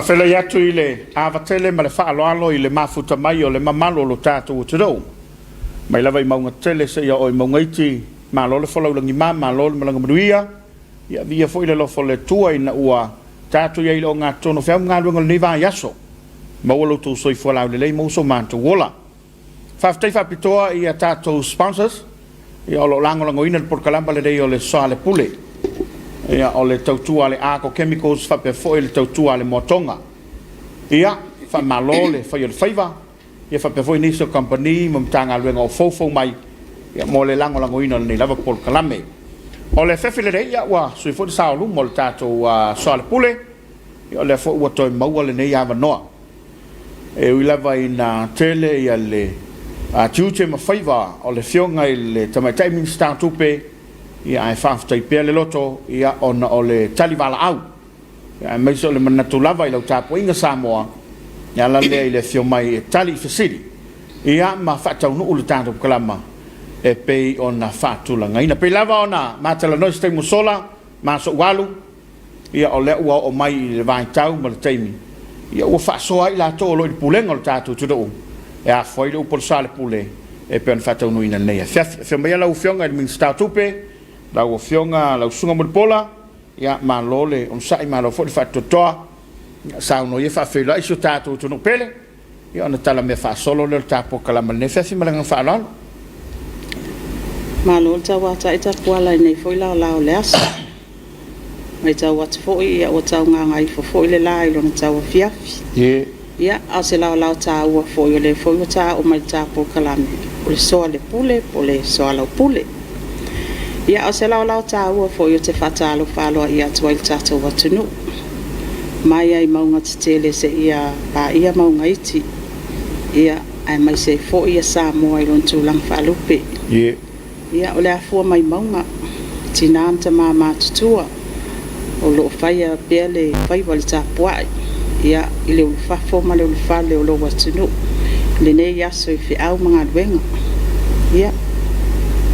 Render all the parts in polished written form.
Fela yatu ile avatele ma le faaloalo i le mafuta mai o le mamalo lo tatou tudou. Mai lava i maunga tele se ia o i maunga iti ma lo le folaulangi ma lo le malanga manuia ia via foi le lofo le tua ina ua tatou ia i lo ngā tono whea ngā luenga le niva yaso. Ma ua lo tu soi fualau le lei mauso mantu wola. Whaaftei whapitoa ia tatou sponsors ia o lo langolango ina le porkalamba le rei o le Soalepule. Ia o le tautua le ako chemicals whape foi le tautua le motonga. Ia, wha malo le whai o le whaiva. Ia whape foi niso company mamtanga luenga o fofo mai. Ia mo le lango ina le lava pol kalame. O le whewhile rei ia ua sui foi saolu mo le tātou Soalepule. Ia o le foi ua toi maua le nei awa noa. E ui lava ina tele ia le tiute ma whaiva o le fionga i le tamaitai minister tupe. Ia ai whaafutai pia le loto ia ona o le taliwala au. Ia mai so le manatu lava i lau tāpua inga Samoa. Ia la lea i le fio mai e tali i whasiri. Ia ma whaatau nuu le tātou kalama e pei ona whaatulanga. Ina pei lava ona mātala nois teimu sola, māso walu. Ia o lea ua o mai i le vai tau ma le teimi. Ia ua whaasoa i la tō lo i pulenga o le tātou tudou. E a fwoi le upol Soalepule e pei ona whaatau nuu ina nei. Fia mai ala u fionga i minister tupe. Lau o fionga, lau sunga muripola, ia ma lole, on sai ma lo fo fa totoa, sa no ia fa fela iso tato to no pele, ia ona tala me fa solo le tapo kala ma ne fa fi malanga fa la. Ma lo ta wa ta ita kwala nei foi la le as. Mai ta wa fo ia o ta nga ngai fo le la i lo ta wa fia. Ia a se la ta wa fo le fo ta o mai tapo kala me. O le Soalepule, o le Soalepule. Ia o se lau tā ua fo i te whatalo whaloa ia tua il tātou watunu. Mai ai maunga te tele se ia pa ia maunga iti. Ia ai mai se fo ia Samoa i lon tūlang whalupe. Ia o le afua mai maunga. Tina amta mā mātutua. O lo whaia pia le whaiwa le tāpuai. Ia i le ulufafo ma le ulufale o lo watunu. Le nei aso i fi au mga luenga. Ia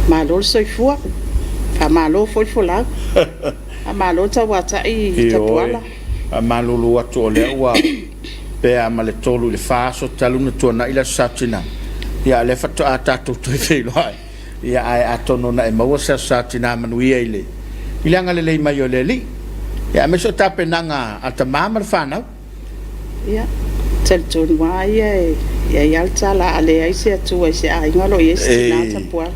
ma lol soifua. A malo foi fola. A malo ta wata i tapuala. A malo lo atu o le ua pe a male tolu le faso taluna tuana ila satina. Ia le fatu a tatu tui filo ai. Ia ai atono na e maua sa satina manuia ile. Ile anga le mai o le li. Ia meso tape nanga a ta mama le whanau. Ia. Tel tonu wai e. Ia yalta la ale ai se atua se a ingalo i esi na tapuala.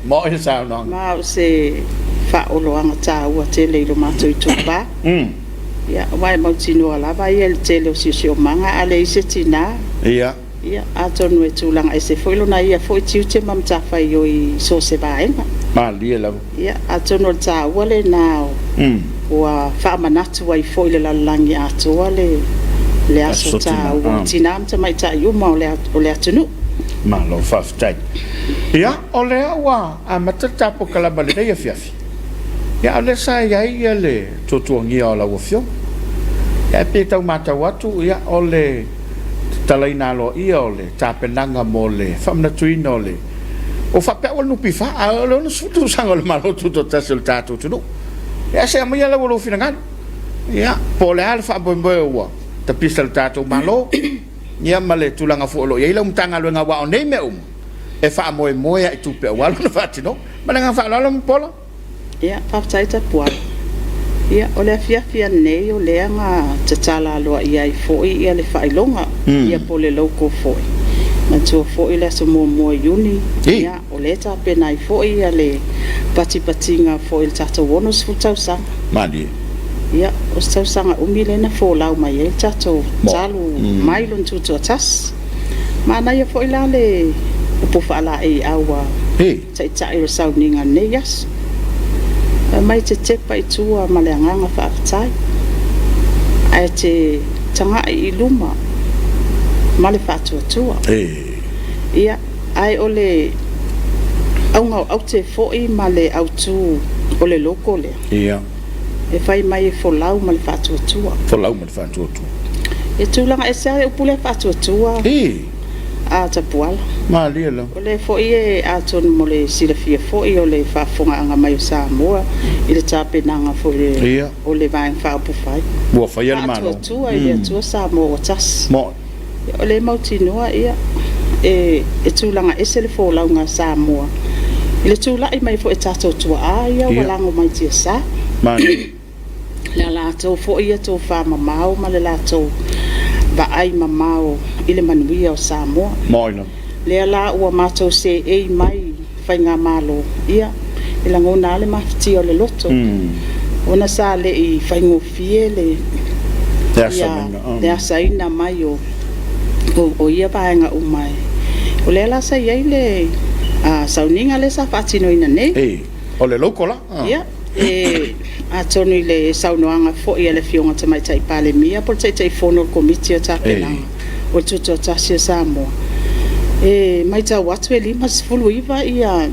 Mo il sa no. Ma se fa olo anga ta ua te leilo mato i tupa. Ia wai mau tino ala vai el tele o sio manga ale i se tina. Ia. Ia atonu e tūlanga e se foilo na ia foi tiu te mam ta fai o i so se vaenga. Ma lia lau. Ia atonu ta ua le nao. Ua fa manatu wai foile la langi atua le aso ta ua tina amta mai ta iuma o le atunu. Ma lo whaftai. Ia, o lea ua a matatapo kalaba le reia fiafi. Ia, o le sa ia le tutuangia o la uafio. Ia, pe tau mata watu, ia, o le talaina lo ia o le tapenanga mo le whamnatuina o le. O whapea wal nupi wha, a le ona sutu sanga le malotu to tasi o le tātou tunu. Ia, se amia la walo finangani. Ia, po le ala whaboimboe ua. Ta pisa le tātou malo. Ia male tulanga fuolo ia ila mtanga luenga wa nei me e fa moe ai tupe walu na fatino malanga fa lalo mpola ia faftaita puala ia ole fia nei o le nga tatala lo ia i foi ia le failonga ia pole loko foi na tu foi le so mo uni ia ole ta pena i foi ia le patinga foi le tato bonus futau sa mali ia o stau sanga umile na fo lau mai e tato talu mai lon tu tas mana ia foi la le po fa la e awa tai o sauninga ne yas mai te pai tua malanga fa tai ai te tanga i luma male fa tua ia ai ole au te foi male au tu ole loko le ia e fai mai folau ma le fatuatua. Folau ma le fatuatua. E tūlanga e sea e upule fatuatua. A tapuala. Ma lia la. O le fo e a tonu mo le silafia fo i o le whafonga anga mai o Samoa. I le tape nanga fo le o le vaeng whaapu fai. Bua fai ale mano. Fatuatua i le atua Samoa o tas. Mo. O le mautinua ia e tūlanga e se le fo launga Samoa. I le tūla i mai fo e tato tua a ia walango mai tia sa. Mani. Le lātou fo ia tō whamamau ma le lātou ba ai mamao i le manuia o Samoa. Moina. Lea la ua mātou se ei mai whai ngā mālo ia. I la ngona le mawhiti o le loto. Ona sa le i whai ngofie le asaina mai o ia paenga o mai. O lea la sa iei le sauninga le sa whatino ina nei. O le lokola. Ia. A tonu i le saunoanga fo i le fionga te mai tai pale mia por tai fono komiti o tapenanga o tuto tasi o Samoa mai tau watu e lima sifulu iwa i a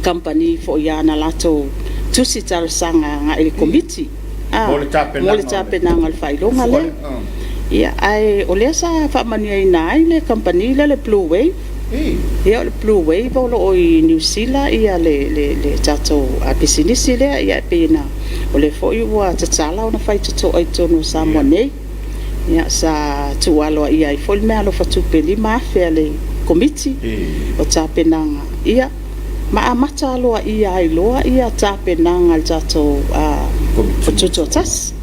company fo i ana lato tusi tarasanga nga i le komiti mo le tapenanga le whailonga le ia ai o lea sa whamania i nai le company le Blue Wave. Ia le Blue Wave o i New Zealand ia le tato a bisinisi lea ia pena o le foi ua tatala ona fai tato ai tonu Samoa nei ia sa tualo ia i foi mea lo fatupeli mafea le komiti o tapenanga ia ma amata aloa ia ai loa ia tapenanga le tato fatuto tas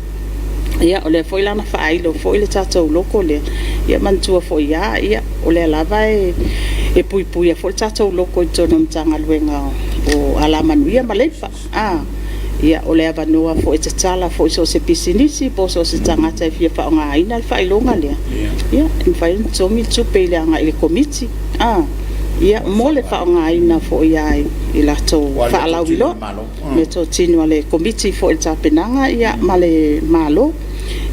ia o le foi lana whaailo foi le tato loko le ia mantua foi ia o le lava e pui foi tato loko i tono mtanga luenga o alamanuia malefa ia o le avanoa foi tatala foi so se pisinisi po so se tangata e fia whaonga aina le whailonga lea ia in whai tongi tupe le anga i le komiti ia mo le whaonga aina foi ai i lato whaalawilo me to tino le komiti foi tapenanga ia male malo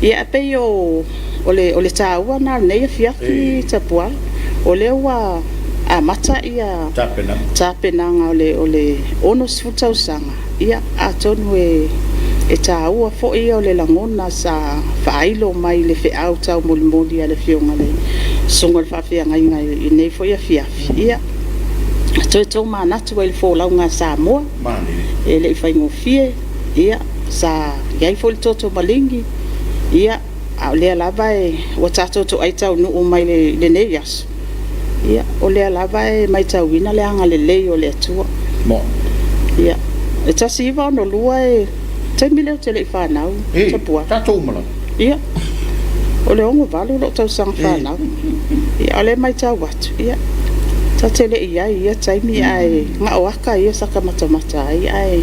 ia pe o le taua na nei fiafi tapuala o le wa a mata ia tapenanga o le ono sfutau sanga ia atonu e taua fo ia o le langona sa whailo mai le whiau tau molimoli a le fionga le sunga le whawhianga inga i nei fo ia fiafi ia tō manatu e le fōlaunga Samoa e le i whaingofie ia sa iai fo le toto malingi ia a lea lava o tato to ai tau nuu mai le nei aso ia o lea lava mai tau ina le anga le lei o le atua ia e tasi iwa ono lua te mile te le i whanau tapua tato umala ia o le ongo valu lo tau sang whanau ia o le mai tau watu ia ta tele ia taimi ai nga waka ia saka matamata ai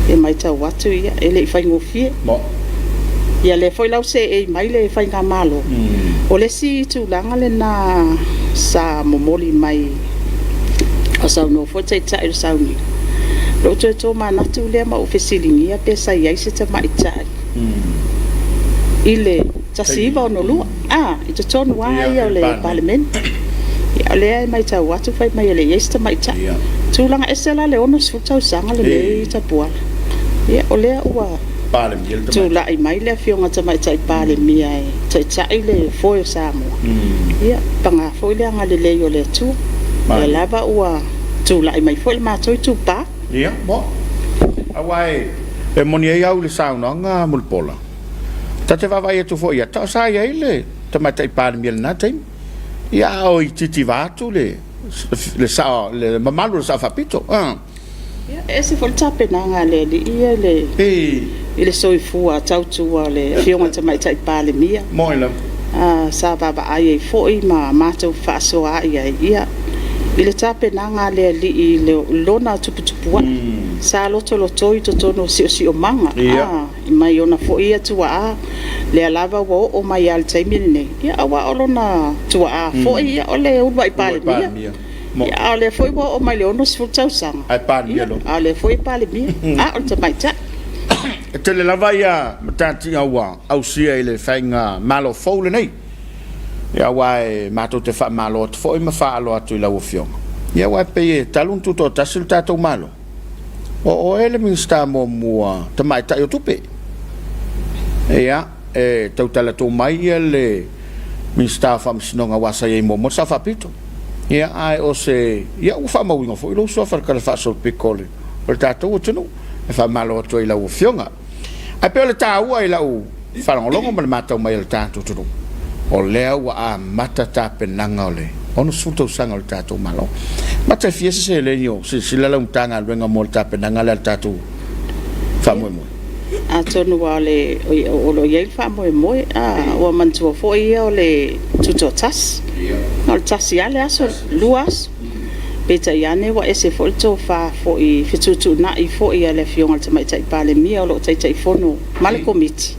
e mai tau watu ia e le i whaingofie ia le foi lau se e mai le fai ngā malo o le si tūlanga le na sa momoli mai o sauno foi tai tai o sauni lo tō manatu le ma ofesilingia pe sa iai se ta mai tai i le tasiva o no lua i te tonu ai o le parliament ia le ai mai tau watu fai mai le iai se ta mai tai tūlanga e se la le ono sfutau sanga le le tapuala ia o lea ua tu la i mai le fionga tamai tai pale mia tai le foi Samoa ia panga foi le anga le o le tu e lava ua tu la i mai foi ma toi tu pa ia mo awai e moni ai au le sauna nga mulpola tate va vai tu foi ta sa ia le tamai tai pale mia na tai ia o i titi vatu le sa le mamalu sa fapito ia ese foi tapenanga le ia le ile soifua tautua le fionga tamai tai pale mia moila sa baba ai foi ma matou fasoa ia ile tapenanga le li le lona tuputupu sa loto i totono si o manga mai ona foi atua le lava o mai al taimine ia awa olona tua foi ia ole ubai pale mia ia ole foi o mai le ono sfutau sang ai pale mia lo ole foi pale mia o tamai tai te le lava ia matati au sia ile fainga malo fole nei ia wai mato te fa malo foi ma fa alo atu la ofio ia wai pe talun tuto tasil tato malo O ele Minister mua te mai ta yo tupe. Ia tau tala tō mai le Minister Faamisionare wasa ye mo sa fapito. Ia ai o se ia u fa mawinga fo ilo so fa kala fa so pikole. O tato o tunu e fa malo to ila u fionga. Ai pe le ta u ai la u fa longo ma mata mai le tato tunu. O lea wa a mata ta penanga ole. Ono suto sanga le tato malo. Mata fiese se le nyo si la un tanga venga mo ta penanga le tato. Fa mo mo. A tonu wa le o lo ye fa mo o mantua fo ia o le tuto tas no tas ia le aso luas peta ia ne wa ese fo to fa fo I fitutu na I fo ia le fionga te mai tai pale mia o lo tai fono male komiti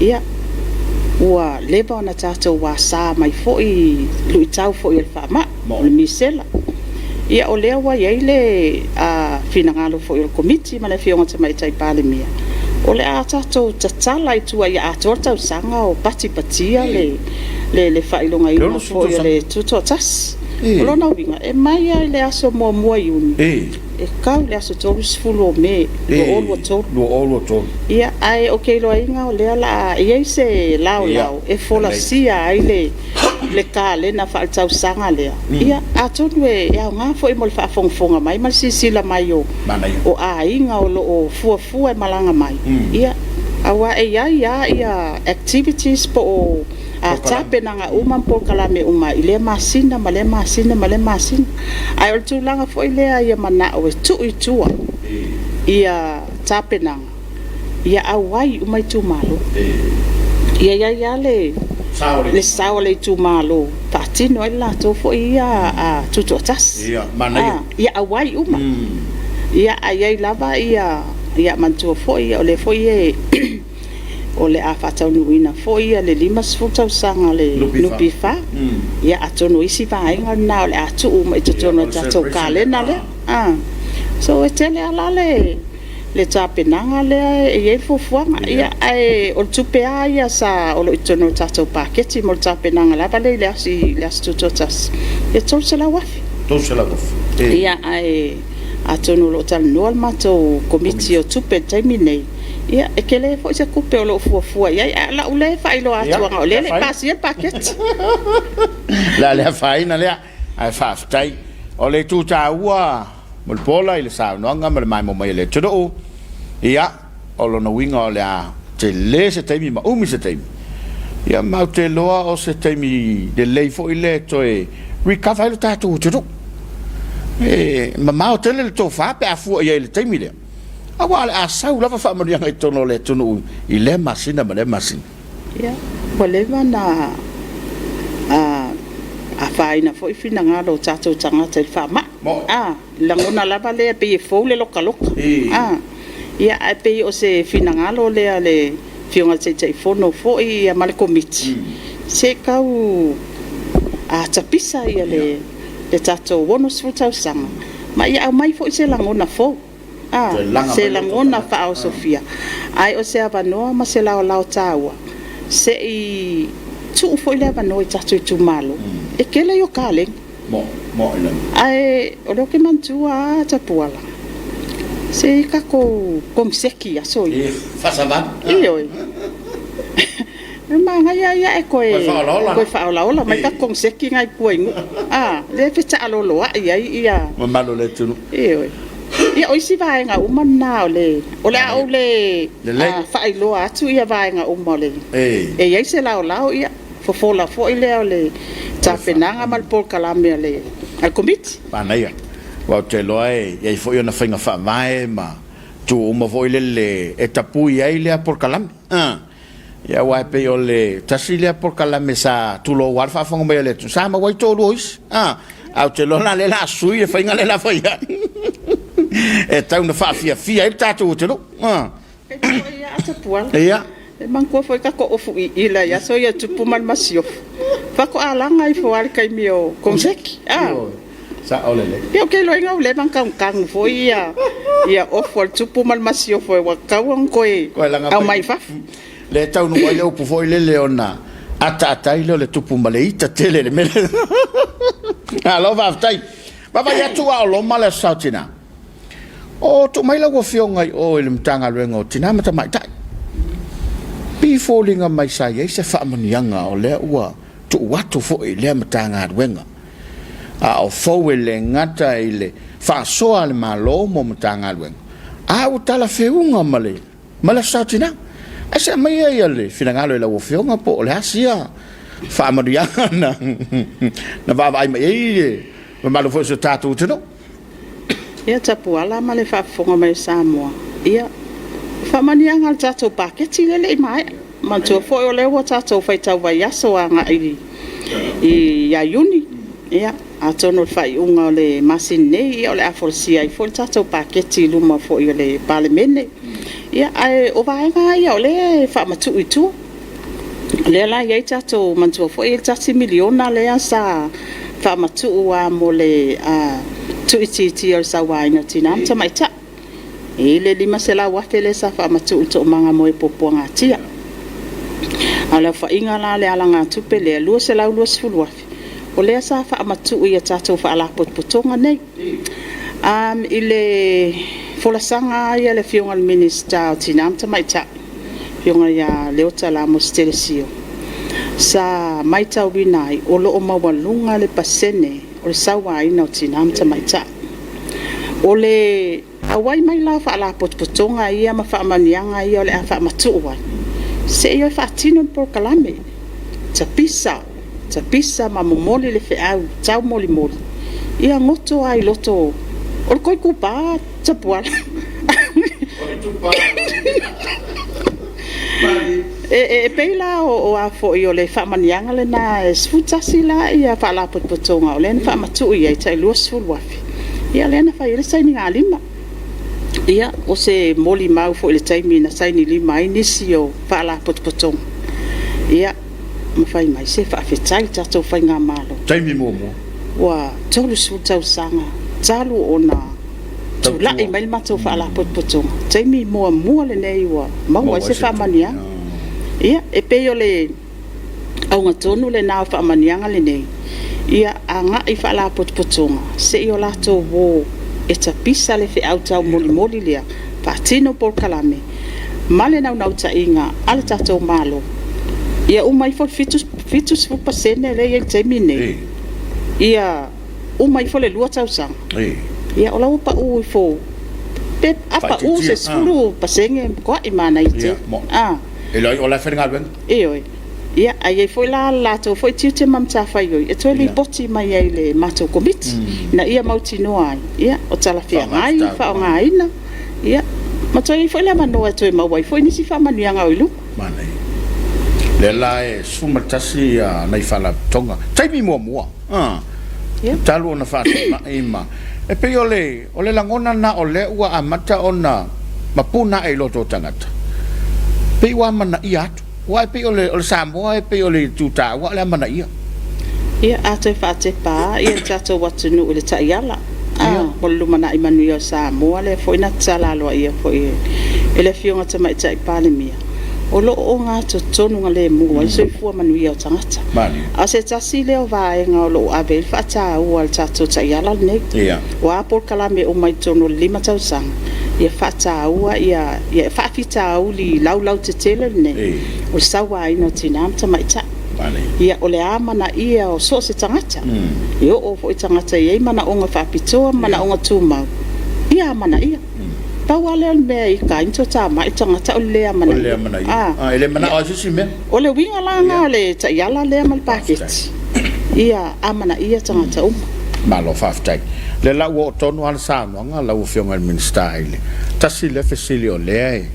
ia wa leba na tato wa sa mai fo I lui tau fo ia fa ma le misela ia o le wa ia le a finangalo fo ia komiti male fionga te mai tai pale mia o le atato tatala I tua ia atorta sanga o patia le failonga I no fo le tuto tas o lona winga e mai ai le aso mo iuni e kau le aso tolu sfulo me lo all to ia ai okay lo inga o le ala ia se lao e fola sia ai le kale na falta sanga le ia atonu e ia nga fo I mo fa fonga mai mal sisila mai o ainga o lo fu e malanga mai ia awa e ia activities po a tape nanga uma po kalame uma ile masina male ai o tulanga fo ile ia mana o tu itua ia tape nanga ia awai uma tu malo ia le saole tu malo patino ila to fo ia a tuto tas ia awai uma ia ai lava ia mantua fo ia o le fo ia o le a fatau nuina fo ia le limas futau sanga le nupifa ia atono isi vaenga na o le atu uma itotono tato kalena le so e tele ala le tapenanga le e fofuanga ia ai o tupea ia sa o lo itono tato paketi mo tapenanga la vale le asi tutotas e tosela wafi ia ai atono lo tal no mato komiti o tupe taimine ia e kele fo se kupe o lo fuafua ia la ule failo atuanga o le pasia paket la le faina le ai faftai o le tuta ua mo pola ile sa no nga mai mo le todo ia o lo no winga o le a te le se taimi ma umi se taimi ia ma te loa o se taimi de le fo ile to e recover le tatu todo ma o tele le to fa pe afu ia le taimi le awa le asau lava fa mo yang itono le tunu ile masina ma le masina ia wale mana a faina fo ifina ngalo tato tanga te fa ma langona lava le pe fo le lokaloka ia a pe o se fina ngalo le fionga te fono fo ia male komiti se kau a tapisa ia le tato wono sfutau sanga ma ia mai fo se langona fo se langona fa o Sofia ai o se avanoa ma se lao taua se I tu fo ile avanoa tato tu malo e kele yo kale mo ai o lo ke mantua tapuala se kako komseki aso fa savan io ma ia e koe fa ola mai ka komseki ngai puengu le feta alolo ia malo le tunu io ia o isi vaenga umana ole fa ilo atu ia vaenga umole e ia se lao ia fofola fo ile ole tapenanga mal por kalame ale al komiti pana ia wa te loe ia fo ia na finga fa mai ma tu uma fo ile e tapu ia ile por kalame ia wa pe ole tasilia por kalame sa tu lo war fa fonga le tu sa ma wa to lois au te lona le la sui e finga le la fa ia e tau na fafia fia il tatu te no ia man ko foi ka ko ofu ila ya so ya tupu mal masio fa ko alanga I fo al kai mio konseki sa olele yo ke lo nga le ban kan foi ia ofu al tupu mal masio foi wa kawon ko au mai fa le tau no le opu foi le leona ata ile le tupu maleita tele le mele alo va tai baba ya tu ao lo mala sautina o to mai la wo fio ngai o ile mtanga luengo tina mata mai tai pi falling mai sai e se fa manianga o le ua tu watu fo ile mtanga luenga a o fo ile ngata ile fa so al malo mo mtanga luenga a o tala feunga male sa tina asa mai ile finangalo ile wo fio nga po le asia fa manianga na va vai mai ma lo fo se tatu tino ia tapu ala ma le whaafonga mai Samoa. Ia, whamanianga al tātou paketi lele mai. Mantua fwoi o lewa tātou whaitau vai aso a ngā i iuni. Ia, a tono whai unga o le masin nei, ia o le afolisia i fwoi tātou paketi luma fwoi o le palemene. Ia, ai o vaenga ia o le whamatu i tu. Le la iei tātou mantua fwoi il tati miliona lea sa whamatu ua mo le tu iti o sa waina tina mta mai ta e le lima se la wafe le sa fa matu to manga mo e popo nga tia ala fa inga la le ala nga tupe le lu se la lu sful wafe o le sa fa matu ia tato fa ala pot potonga nei ile fola sanga ia le fionga minister tina mta mai ta fionga ya leota la mostelesio sa mai ta winai o lo o mawalunga le pasene o le sawa ina o tina mta mai ta. O le awai mai la fa ala potpotonga ia ma fa manianga ia o le a fa matu wai. Se ia fa tino por kalame. Tapisa ma momoli le fe au, tau moli. Ia ngoto ai loto. O le koi kupa, tapuala. Peila o a fo i o le whamanianga le na sfutasi la ia wha la potpotonga o le na whamatu ia i tai lua sful wafi. Ia le na whai le saini ngā lima. Ia o se moli mau fo i le taimi na saini lima i nisi o wha la potpotonga. Ia ma whai mai se whaafetai tatou whai ngā malo. Taimi momo. Wa tolu sfutau sanga. Talu o na tu la i mai matou wha la potpotonga. Taimi mua le nei wa mau ai se whamanianga. Ia, e peo le au ngatonu le nao whaamanianga le nei. Ia, a ngā i whaala potpotonga. Se i o lato wo e tapisa le whi au tau moli lea. Whaatino por kalame. Male nau ta inga, ale tatou malo. Ia, umai fol fitus fupasene le i te mine. Ia, umai fol le lua tau sang. Ia, ola upa ui fo. Pep, apa u se skulu pasenge kwa imana i te. Eloi o la whenga wen? Eoi. Ia, ai foi la lato, foi tiu te mamta whai oi. E toi li boti mai ei le mato komiti. Na ia mauti noa ai. Ia, o tala whia ngai, whao ngai ina. Ia, ma toi foi le manoa e toi mawai. Foi nisi wha manuanga oilu. Manei. Le la e sumatasi nei whala tonga. Taimi mua. Talu o na whata ima. E pe o le langona na o le ua amata o na mapuna e loto tangata. Pe wa mana ia atu. Wa pe o le Samoa e pe o le tuta wa le mana ia. Ia ate fate pa ia tato watu nu le taiala. O lumana i manu ia Samoa le foi na tsala lo ia foi. Ele fionga te mai tai pale mia. O lo o ngā tonu ngā le mua, so i fua manu ia o tangata. A se tasi leo vae ngā o lo avel whata ua al tato taiala nei. Wa apor kalame o mai tono 5 tausanga. Ia whata ua, ia whawhita uli lau te tele nei. O sawa ino tina amta mai ta. Ia o le amana ia o so se tangata. Ia o fo i tangata ia mana o ngā whapitoa, mana o ngā tūmau. Ia amana ia. Pau ale mea i ka into tā mai tangata o lea mana ia. Ele mana o sisi mea? O le winga langa le ta iala lea mal paketi. Ia amana ia tangata uma. Malo whaftai. Le lau o tonu ala sānoanga, lau fionga minister ele. Tasi le fesili o lea e.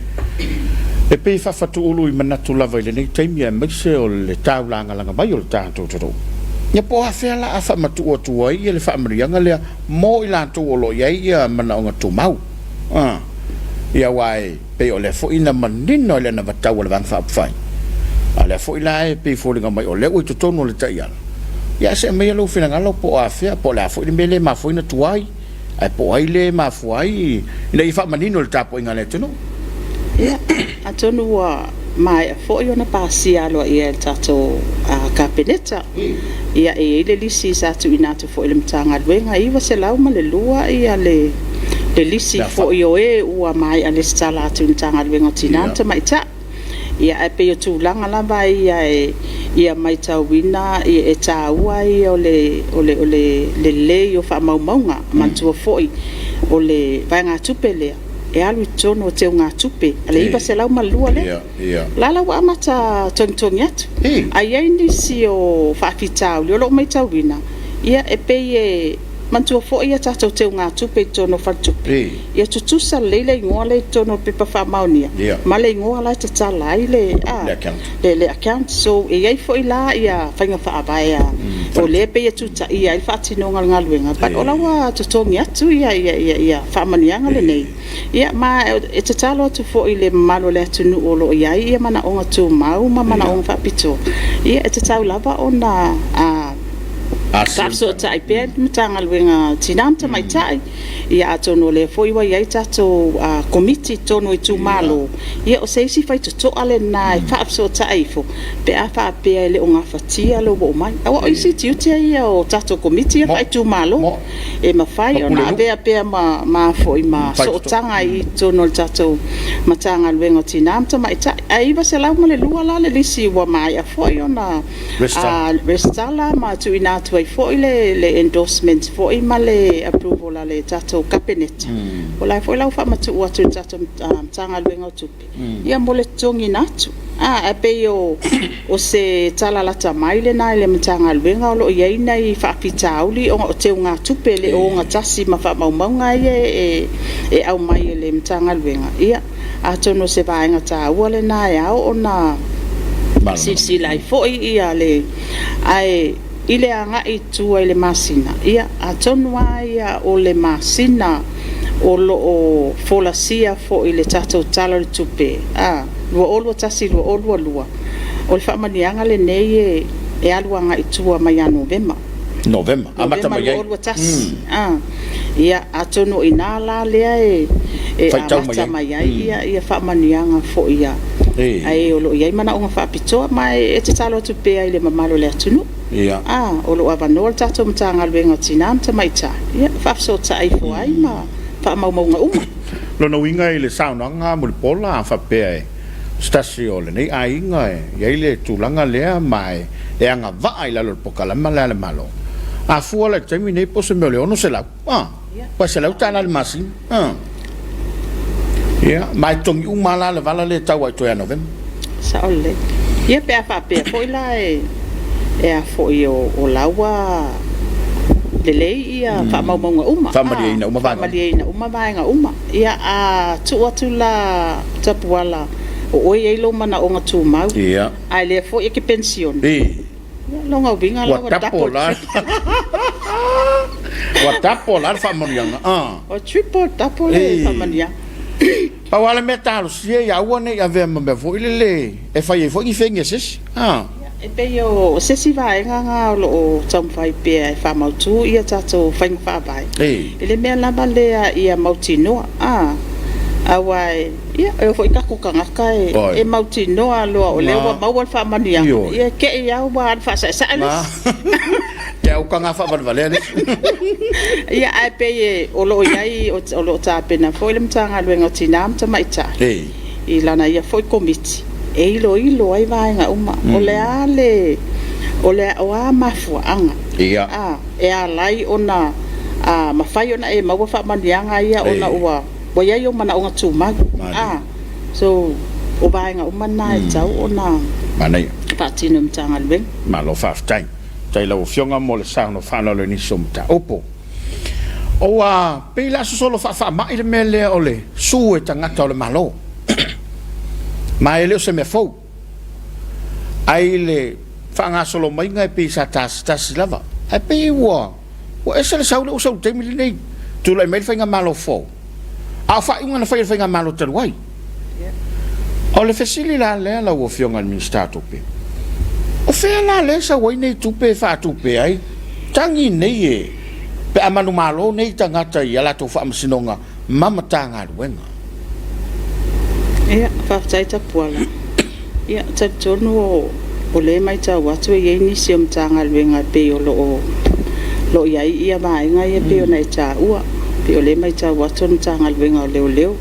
E pei whawhatu ulu i manatu lava ile nei taimia maise o le taulanga langa mai o le tātou taro. Ia po hawhea la a whamatu o tuai ia le whamarianga lea mo i lātou o lo iai ia mana o ngā tūmau. Ia wae pe o le fo ina manino le na vatau le vanga whapwhai. A le fo ila e pe fōringa mai o le ui tutono le taiala. Ia se mea lau whinangalo po a whea po le a fo ina mele ma fo ina tuai. Ai po ai le ma fo ai. Ina i whamanino le tapo inga le tuno. Ia, a tonu wa mai a fo i ona pāsi aloa ia le tato kapeneta. Ia e le lisi sa tu inatu fo i le mtanga luenga iwa se lau ma le lua ia le le lisi fo yo e ua mai ale stala atu tanga wenga tina ta mai ta ia e pe tu langa la vai ia mai ta wina e ta wai ole le yo fa maunga mantua foi ole vai nga tupele e alu tono te nga tupe ale iba se lau malua le la wa mata tontongi atu ai ai si o fa fitau lo mai ta wina ia e pe mantua fo ia tatou te nga tupe tono fa tupe ia tutusa lele ngole tono pepa fa maunia male ngola tata laile le account so ia fo ila ia fanga fa abaya o le pe ia tuta ia fa tino ngal wenga but ola wa totongi atu ia fa mania ngale nei ia ma e tata lo tu fo ile malo le tunu olo ia mana onga tu mau mana onga fa pito ia e tata lava ona Kapso tai pe mtanga lwenga tinamta mai tai ia atono le foi wa ia tato komiti tono i tu malo ia o seisi fai to ale nai kapso tai fo pe afa pe le onga fatia lo bo mai o isi tiuti ia o tato komiti fai tu malo e ma fai ona pe ma foi ma so tanga i tono tato matanga lwenga tinamta mai tai ai va se la mo le lua la le lisi wa mai a foi ona restala ma tu ina tu foi le endorsement foi male approval la le tato cabinet ola foi la fa matu atu tato tanga lwenga tupi ia mole tongi natu e pe o se tala la tamai le na le mtanga lwenga lo ia ina I fa pitauli o te nga tupe le o nga tasi ma fa maunga e au mai le mtanga lwenga ia atono se vainga ta wole na ia ona si lai foi ia le ai ile anga I tua ile masina ia atonua ia o le masina o lo o folasia fo ile tato tala tupe lo olo tasi lo olo lua o le famanianga le nei e aluanga I tua mai November amata mai olo tasi ia atono inala le amata mai ia famanianga fo ia ai o lo ia mana o fa pito mai e te talo tupe ile mamalo le atunu o lo avanol tato mtanga lwenga tinamta mai ta ia fa so tai fo ai ma fa mau nga uma lo no winga ile sauna nga mo pola fa pe stasio le nei ai nga ia ile tulanga le mai e anga va ai la lo pokala mala malo a fu la temi nei poso me le ono se la pa se la utana al masin mai tongi umala le vala le tau ai to November sa ole ia pe fa pe foi la e a foi o lawa le ia fa mau uma fa mariina uma vainga uma ia a tu la tapuala o ia lo mana o ngatu mau ai le foi que pension lo nga vinga la tapola fa mariana o triple tapola fa mariana pa wala metalo sia ya wone ya ve me foi le e fai foi fenga ses e pe yo se si vai nga lo tom fai pe fa mau tu ia tato fai fa vai ele me la bale ia mautino awai ia e foi ka kanga kai e mautino lo o le wa mau fa mania ia ke ia wa fa sa ke o kanga fa valvale ia ai pe o lo ia o lo ta pe na foi le mtanga lwenga tinam ta mai ta I lana ia foi komiti e ilo ai vai nga uma o le o mafua anga e a lai ona mafai ona e maua fa manianga ia ona ua o ia yo mana onga tuma so o vai nga uma na e tau ona manai patino mtanga lwen malo fa tai tai la fionga mo le sa no fa no le ni somta opo o pe la solo fa mai le mele ole su e tangata le malo ma ele se me fou ai le fanga solo mai ngai pe sa tas lava ai pe wo ese le sau o sau te mi nei tu le mai fanga malo fou a fa unha na fanga malo te wai o le fesili la wo fionga administrato pe o fe la le sa wai nei tu pe fa tu pe ai tangi nei pe amanu malo nei tangata ia la to fa msinonga mama tanga wenga ia fa taita puala ia tatono o le mai ta watu e ni sim tanga lwenga pe o lo ia vai nga ia pe ona ta ua pe o le mai tau atonu tanga luenga o leo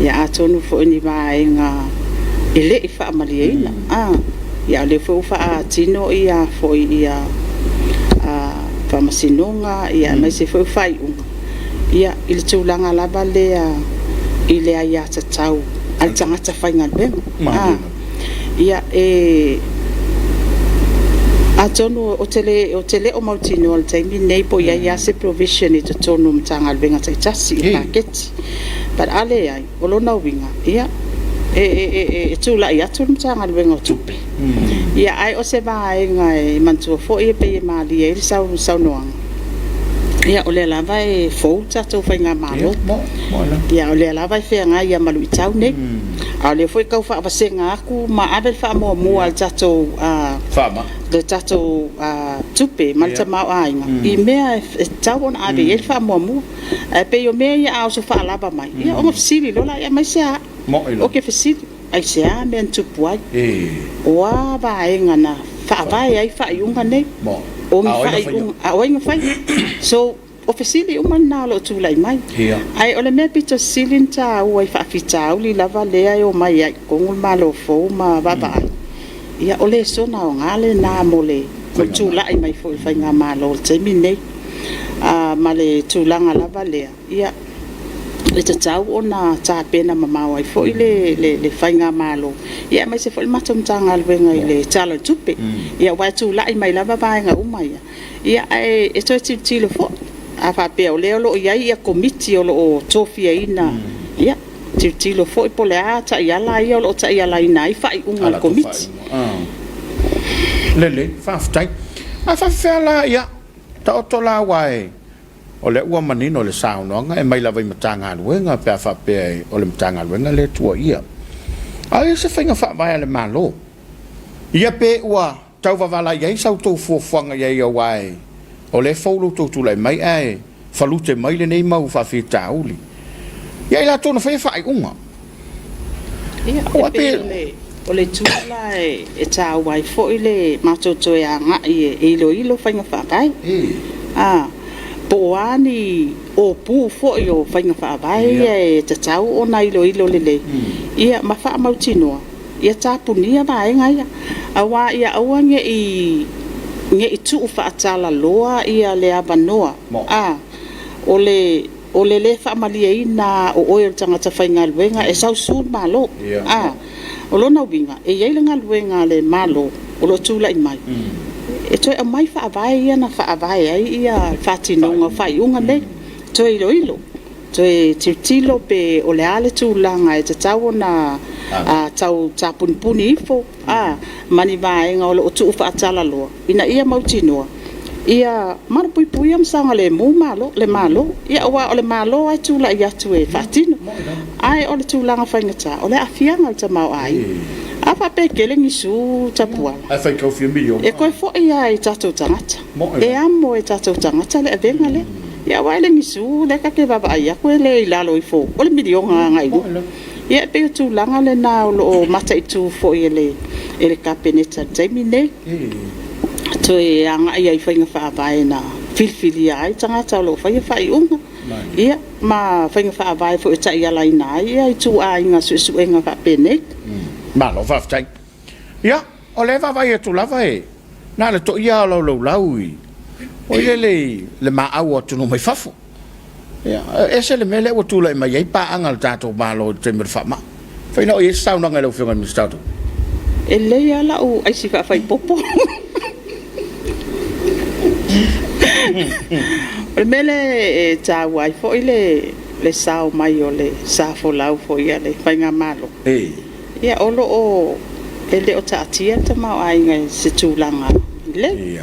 ia atonu fo ni vaenga ele I fa maliena ia le fo fa tino ia fo ia fa masinonga ia mai se fo fai ia il tulanga la balea ile ia tau al tanga fainga ben ia atonu o tele o mautino al taimi nei po ia se provision I tonu mtanga benga tasi packet but ale ai o lona winga ia tula ia tunu mtanga benga tupe ia ai o se vai ngai mantu fo ia pe mali e sau noanga ia o le lava fo tato fainga malo ia o le lava fe nga ia malu tau nei a le foi kau fa vasenga aku ma avel fa mo al tato fama le tato tupe malta ma ainga I mea tau on ave e fa mo pe yo mea ia au so fa lava mai ia o mafsili lola ia mai se o ke fasili ai se a men tupu ai wa vaenga na fa vai ai fa yunga nei o mi fa a o inga fai so ofisili umana lo tu lai mai ai ole me pito silinta o ai fa fita uli lava le ai o mai ai kongul malo fo ma baba ia ole so na ngale na mole ko tu lai mai fo fa nga malo te minei male tu langa lava le ia le tau ona ta pena mama wai fo le fa nga malo ia mai se fo matum tanga alwenga ile talo tupe ia wa tu lai mai lava ba nga umai ia ai e to tilo fo afa pe o leo lo ia komiti o lo tofia ina ia tilo fo I pole ata ia la ia lo ta ia la ina I fa unga komiti lele fa ftai afa fela ia ta otola wai o le ua manino le saunoga e mai lava I matagaluega pe afa pe o le matagaluega le tua ia ai se faiga faavai a le malo ia pe ua tau vavalai ai sautou fuafuaga iai au ae o le fou loutou tulai mai ae falute mai lenei mau faafitauli ia I latou na faia faaiʻuga ia o le tula e tau ai foʻi le matou e agaʻi e iloilo faiga faavai po ani o pu foʻi o faiga faavai e tatau ona iloilo lelei ia ma faamautinoa ia tapunia vaega ia auā ia aua ngeʻi tuu faatalaloa ia le avanoa o le lē faamaliaina o oe o le tagata faigaluega e sausul malo o lona uiga e iai le galuega le malo o lo tulaʻi mai e toe amai faavae ia na faavae ai ia faatinoga faaiʻuga nei toe iloilo toe tilo pe o le a le tulaga e tatau ona tau tapunipuni ifo mani vaenga o loo tuu faatalaloa ina ia mautinoa ia mana puipui am sanga le malo le malo ia o le malo ai tula ia tu e fatino ai o le tulaga faigata o le afianga o tamau ai afa pe kelengi su tapuala ai fai kau fia milio e koe fo ia I tatou tangata e amo e tatou tangata le avenga le ia wai le ngisu le kake baba ai koe le ilalo I fo o le milionga ngai ia pe tulaga le na o lo mata I tu fo ele kapeneta taimi nei toe anga ia I faiga faavae na filfili ai tagata o lo faia faaiʻuga ia ma faiga faavae fo e taʻialaina ai ia I tuaiga suʻesuʻega faapenei malo faafetai ia o le vaavai atu lava e na le toʻia o laulau o le maau atu no mai fafo ia ese le mele ua tulaʻi mai ai paaga le tatou malo te me faama faina o ia saunaga e laufioga ni tatou e leia laʻu aisi faafai popo o le mele e tau ai foʻi le sao mai o le sa folau fo ia le faiga malo ia o loo e le o taatia tamau aiga se tulaga le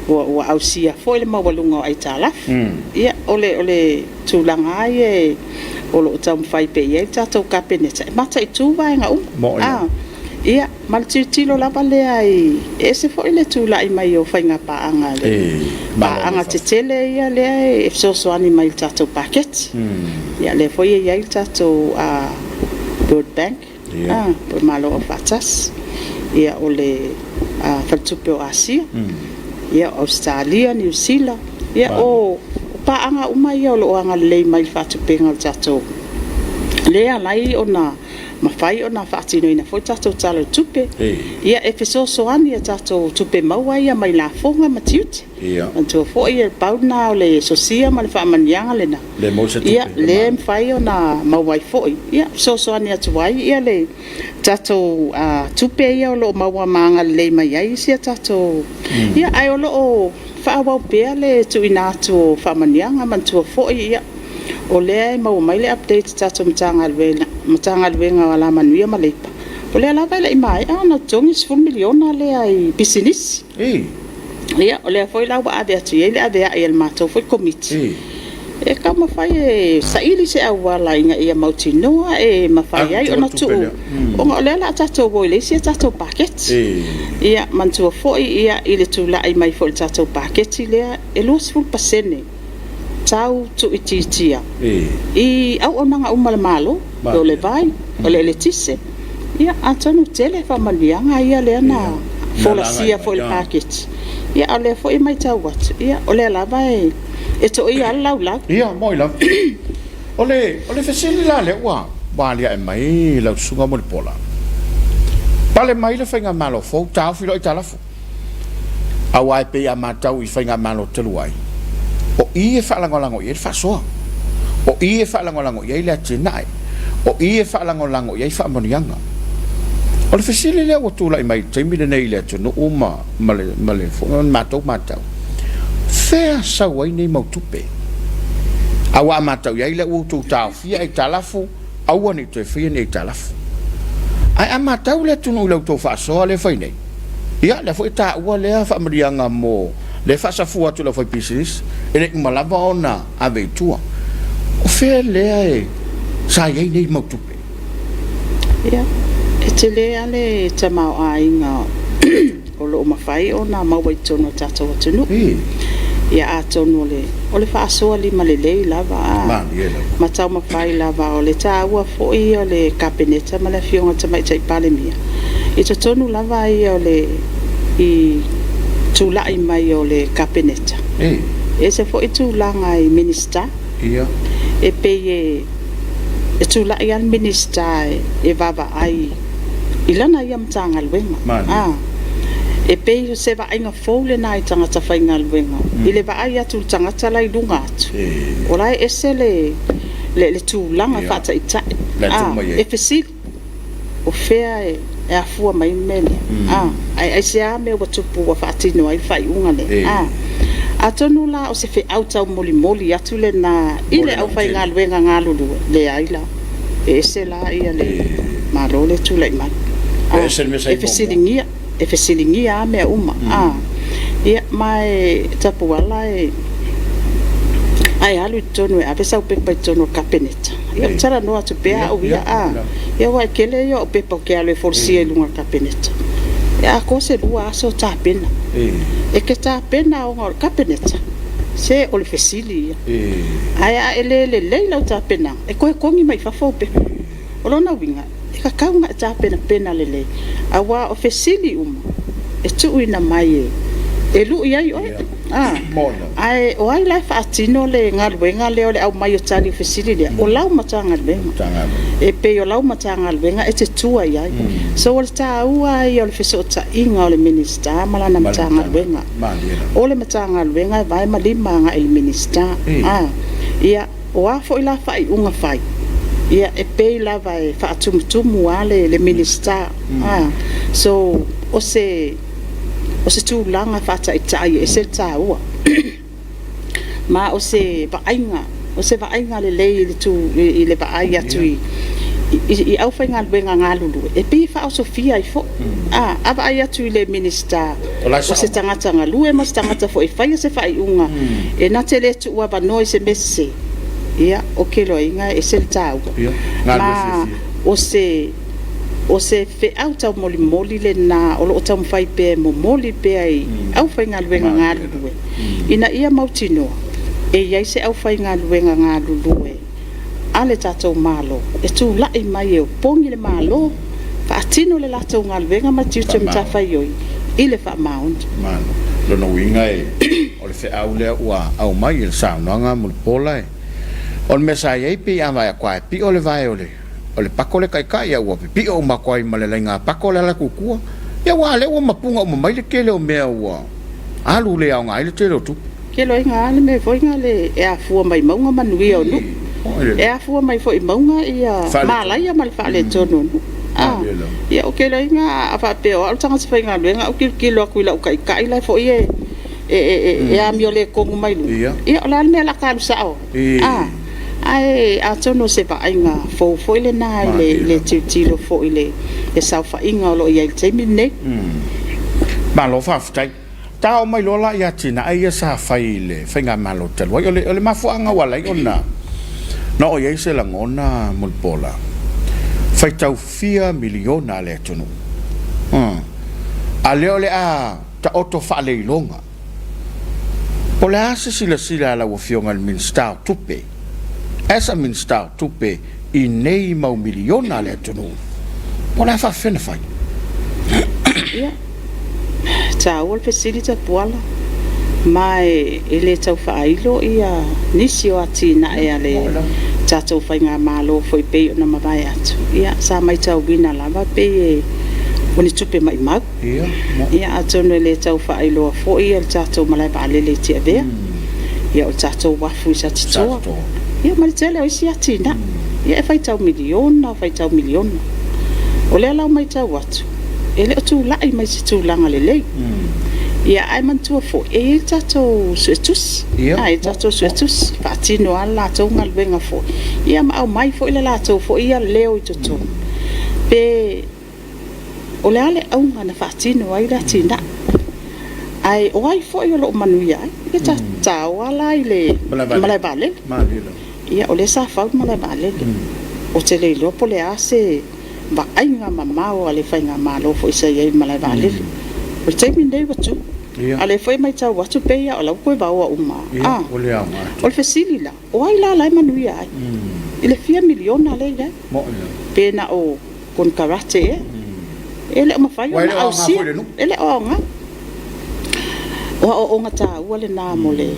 ua ausia foi le maualuga o ai talafu ia o le tulaga ai e o loo taumafai pei ai tatou kapeneta e mataʻitū vaega uma ia ma le titilo lava lea e se foʻi le tulaʻi mai o faiga paaga le paaga tetele ia lea e fesoasoani mai le tatou paketi ia le foi e iai le tatou World Bank po malo o fatas ia o le faltupe o Asia ia Australia New Zealand ia o paanga uma ia o lo anga lei mai whatupenga tatou. Lea lai o na mawhai o na whaatino ina foi tatou talo tupe. Ia e fesosoani a tatou tupe maua ia mai la fonga matiute. Antua foi e pauna o le sosia ma le whaamanianga le na. Le mosa tupe. Ia le mwhai o na mauai foi. Ia fesosoani atu wai ia le tatou tupe ia o lo maua maanga lei mai ai sia tatou. Ia ai o lo o whaawau pea le tu ina atu o whaamanianga mantua foi ia. O lea mau mai le update tatou matanga alwenga wala manuia maleipa. O lea la vai le mai ana tongi 1 miliona le ai business. Ia o lea foi la wa ave atu ele ave ai el matou foi komiti. E ka mafai e saili se awala inga ia mautinoa e mafai ai ona tu. O lea la tatou voi le sia tatou packet. Ia mantua foi ia ile tu la ai mai foi tatou packet lea e 2% tau tu ititia. I au onanga umale malo do le vai o le letise. Ia atonu tele fa malianga ia le na folasia fo il package. Ia ale fo i mai tau wat. Ia ole la vai e to ia la. Ia moi la. Ole fesili la le wa balia e mai la sunga mo pola. Pale mai le fenga malo fo tau filo i talafu. Awai pe amatau i fenga malo teluai. O i e whaalangolango i e whasoa. O i e whaalangolango i e lea tinai. O i e whaalangolango i e whaamonianga. O le whesile lea o tūla i mai teimine nei lea tunu uma male fonga mātou. Whea sau ai nei mautupe. Awa mātou i lea o tū tāo fia e talafu. Awa ni te fia nei talafu. Ai a mātou lea tunu i lau tō whasoa le whainei. Ia lea fo i tā ua lea whaamonianga mo le fasa fua tu la foi business ele malava ona ave tua o fe le sa ye nei mo tupe ia e te le ale te mau ainga o lo mafai ona mau wai tono tatou atunu ia a tono le o le fasa ali malele lava ma tau mafai lava o le ta ua foi o le kabineta ma le fionga tamai tai pale mia i to tonu lava ia o le i tula i mai o le kabineta. E se fo i tula ngai minister. E pe e tula i al minister e vava ai. Ilana i am tanga luenga. E pe se va inga fole na i tangata whainga luenga. I le va ai atu tangata lai lunga atu. Orai e se le tūlanga whata i tai. E fesili. O fea e a fua mai mele. Ai se a me watupu wa whaatino ai whai unga le. A tonu la o se fe autau moli atu le na ile au whai ngā luenga ngā lulu le aila. E se la ia le maro le tu le mai. E fesilingia a mea uma. Ia mai tapu ala e ai alu tonu e avesa o pepa tonu kabineta. Ia tara no atu pea o ia ia wa kele yo pepa ke alu forsia lunga kabineta. Ia ko se lua aso ta pena. E ke ta pena o kabineta. Se o le fesili. Ai ele le ta pena. E ko kongi mai fa fo pe. O lona winga. E ka kaunga ta pena le. Awa o fesili e tu ina mai e lu ia yo ai o ai lai fatino le ngalwenga le ole au mai o tani fesili le o lau matanga le e pe o lau matanga le e te tua ia so o ta ua i o le fesota inga o le minister malana matanga le o le matanga le vai malima nga il minister ia o afo ila fai unga fai ia e pe la vai fa tumtumu ale le minister so o se tu langa fata itai e se taua ma o se vainga le lei le tu i le vai atu i au fainga benga ngalulu e pe fa o Sofia i fo a vai atu le minister o se tangata ngalu e mas tangata fo i fai se fai unga e na tele tu wa ba noi se messe ia o kelo inga e se taua ma o se fe auta moli le na o lo tam fai pe moli pe ai au fai nga luenga nga lue ina ia mautino e ia se au fai nga luenga nga lue ale tatou malo e tu la i mai o pongi le malo fa atino le latou nga luenga ma tiu te mta fai oi ile fa mount lo no winga e o le fe au le ua au mai il saunoanga mo le pola o le mesa ye pi a vai kwa pi o le vai o le pakole kai ua pi o makwai ma le lenga pakole la kukua ia wa le ua mapunga o mai le kele o mea ua alu le au ngai le telo tu ke lo inga le me foi nga le e a fu mai maunga manui o nu e a fu mai foi maunga ia malai ma le fa le tono nu ia o ke lo inga a fa pe o tanga se foi nga lenga o ki lo ku la kai la foi e a mi le ko mai lu ia la me la ka sa o ai a tono se pa inga fo le na le tilo fo le sa fa inga lo ia te mi ne ma lo fa ftai tao mai lola ia tina ai sa fai le fainga malo tel wa ole mafu anga wala ona no o ia se la ngona mulpola fai tau 4 miliona le tonu a le ole a ta auto fa le longa pola se sila la wo fionga al minsta tupe esa minsta tupe i nei mau miliona le tonu pola fa fena fai tau al facilita puala mai ele tau failo ia nisi o atina e ale tatu fainga malo foi pe na mavai atu ia sa mai tau wina lava pe oni tupe mai mau ia atono ele tau failo fo ia tatu malai ba le ti ave ia o tatu wa fu sa tito ia mai tele o isi atina ia fai tau miliona o le la mai tau atu ele tu la ai mai tu langa le ia ai man tu fo e tato suetus ai tato suetus patino ala to ngal venga fo ia ma mai fo ile la to fo ia leo to pe ole ale au ngana patino ai la tina ai o ai fo lo manuia ia ta wala ile malai bale ia ole sa fa malai bale o tele lo pole ase ba ainga mama o ale fainga malo foi sai ai malai vale o te min dei watu ale foi mai tau watu pe ia o la ko ba o uma ole ama o fesili la o ai la manui ai ile 4 miliona le ya pe na o con karate ele ma fai o au si ele o nga o nga ta o le na mole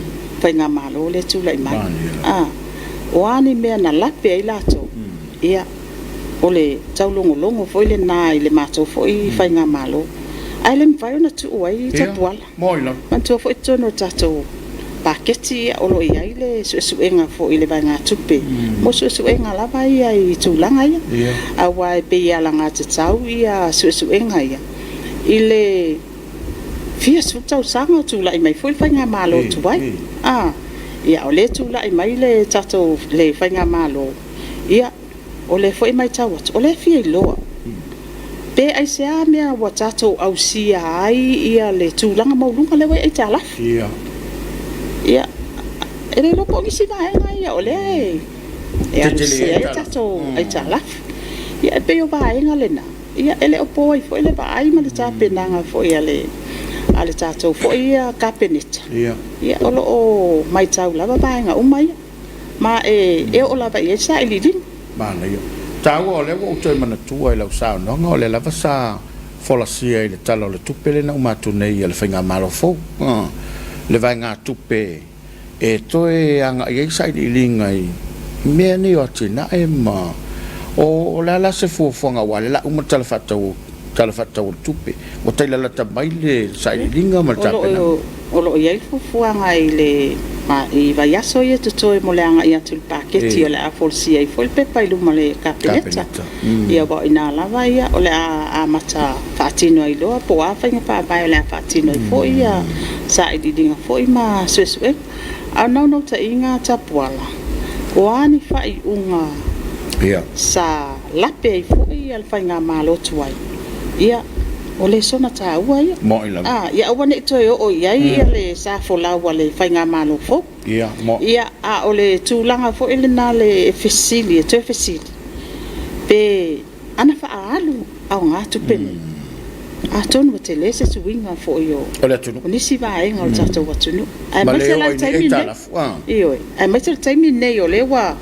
fainga malo le tu lai mai o ani me na la pe ai la to ia ole tau longo foi le nai le mato foi fainga malo ai le mfai na tu ai tapuala moila man tu foi tono tato paketi o lo ia ile suenga foi le banga tupe mo suenga la vai ai tulanga ia a wai pe ia langa tau ia suenga ia ile fia su tau sanga tu lai mai foi fainga malo tu vai ia ole tu lai mai le tato le fainga malo ia ole foi mai tau o le fia loa pe ai se a mea wa tato au sia ai ia le tūlanga maulunga le wai ai tala ia ele lo po ngisi vai ia ole ia se ai tato ai tala ia pe o vai nga lena ia ele o po ai foi le vai ma le tape nanga foi ale tato foi ia kapeneta ia olo o mai tau lava vai nga umai ma e o lava ia sa ilidin mana yo tau o le o te mana tua i lau sao no ngo le lava sa fola sia i le talo le tupele na umatu nei le whainga malo fo le vai ngā tupe e toe anga i eisa i linga i mea ni o tina e ma o le ala se fuafuanga wale la uma talafatau tupe o teila la tamai le sa i linga ma tapena o lo iai fuafuanga i le i vai aso ia tutoe mo le anga ia tul paketi o le a folsi ai fol pepa i luma le kapeneta ia wa ina lava ia o le a mata fatino ai loa po a whainga pa vai o le a fatino i fo ia sa i didinga fo i ma suesue a nau ta inga tapuala o ani whai unga sa lape ai fo i al whainga malo tuai ia o le sona ta ua ia ia awa ne toi o ia ia le sa fola wa le whainga malo fo ia a o le tūlanga fo ele na le fesili te fesili pe ana wha alu au ngā tupene a tonu te le se tuinga fo io o le tunu o nisi vaenga o tatou watunu ai mai te la taimi io ai mai te taimi nei o le wa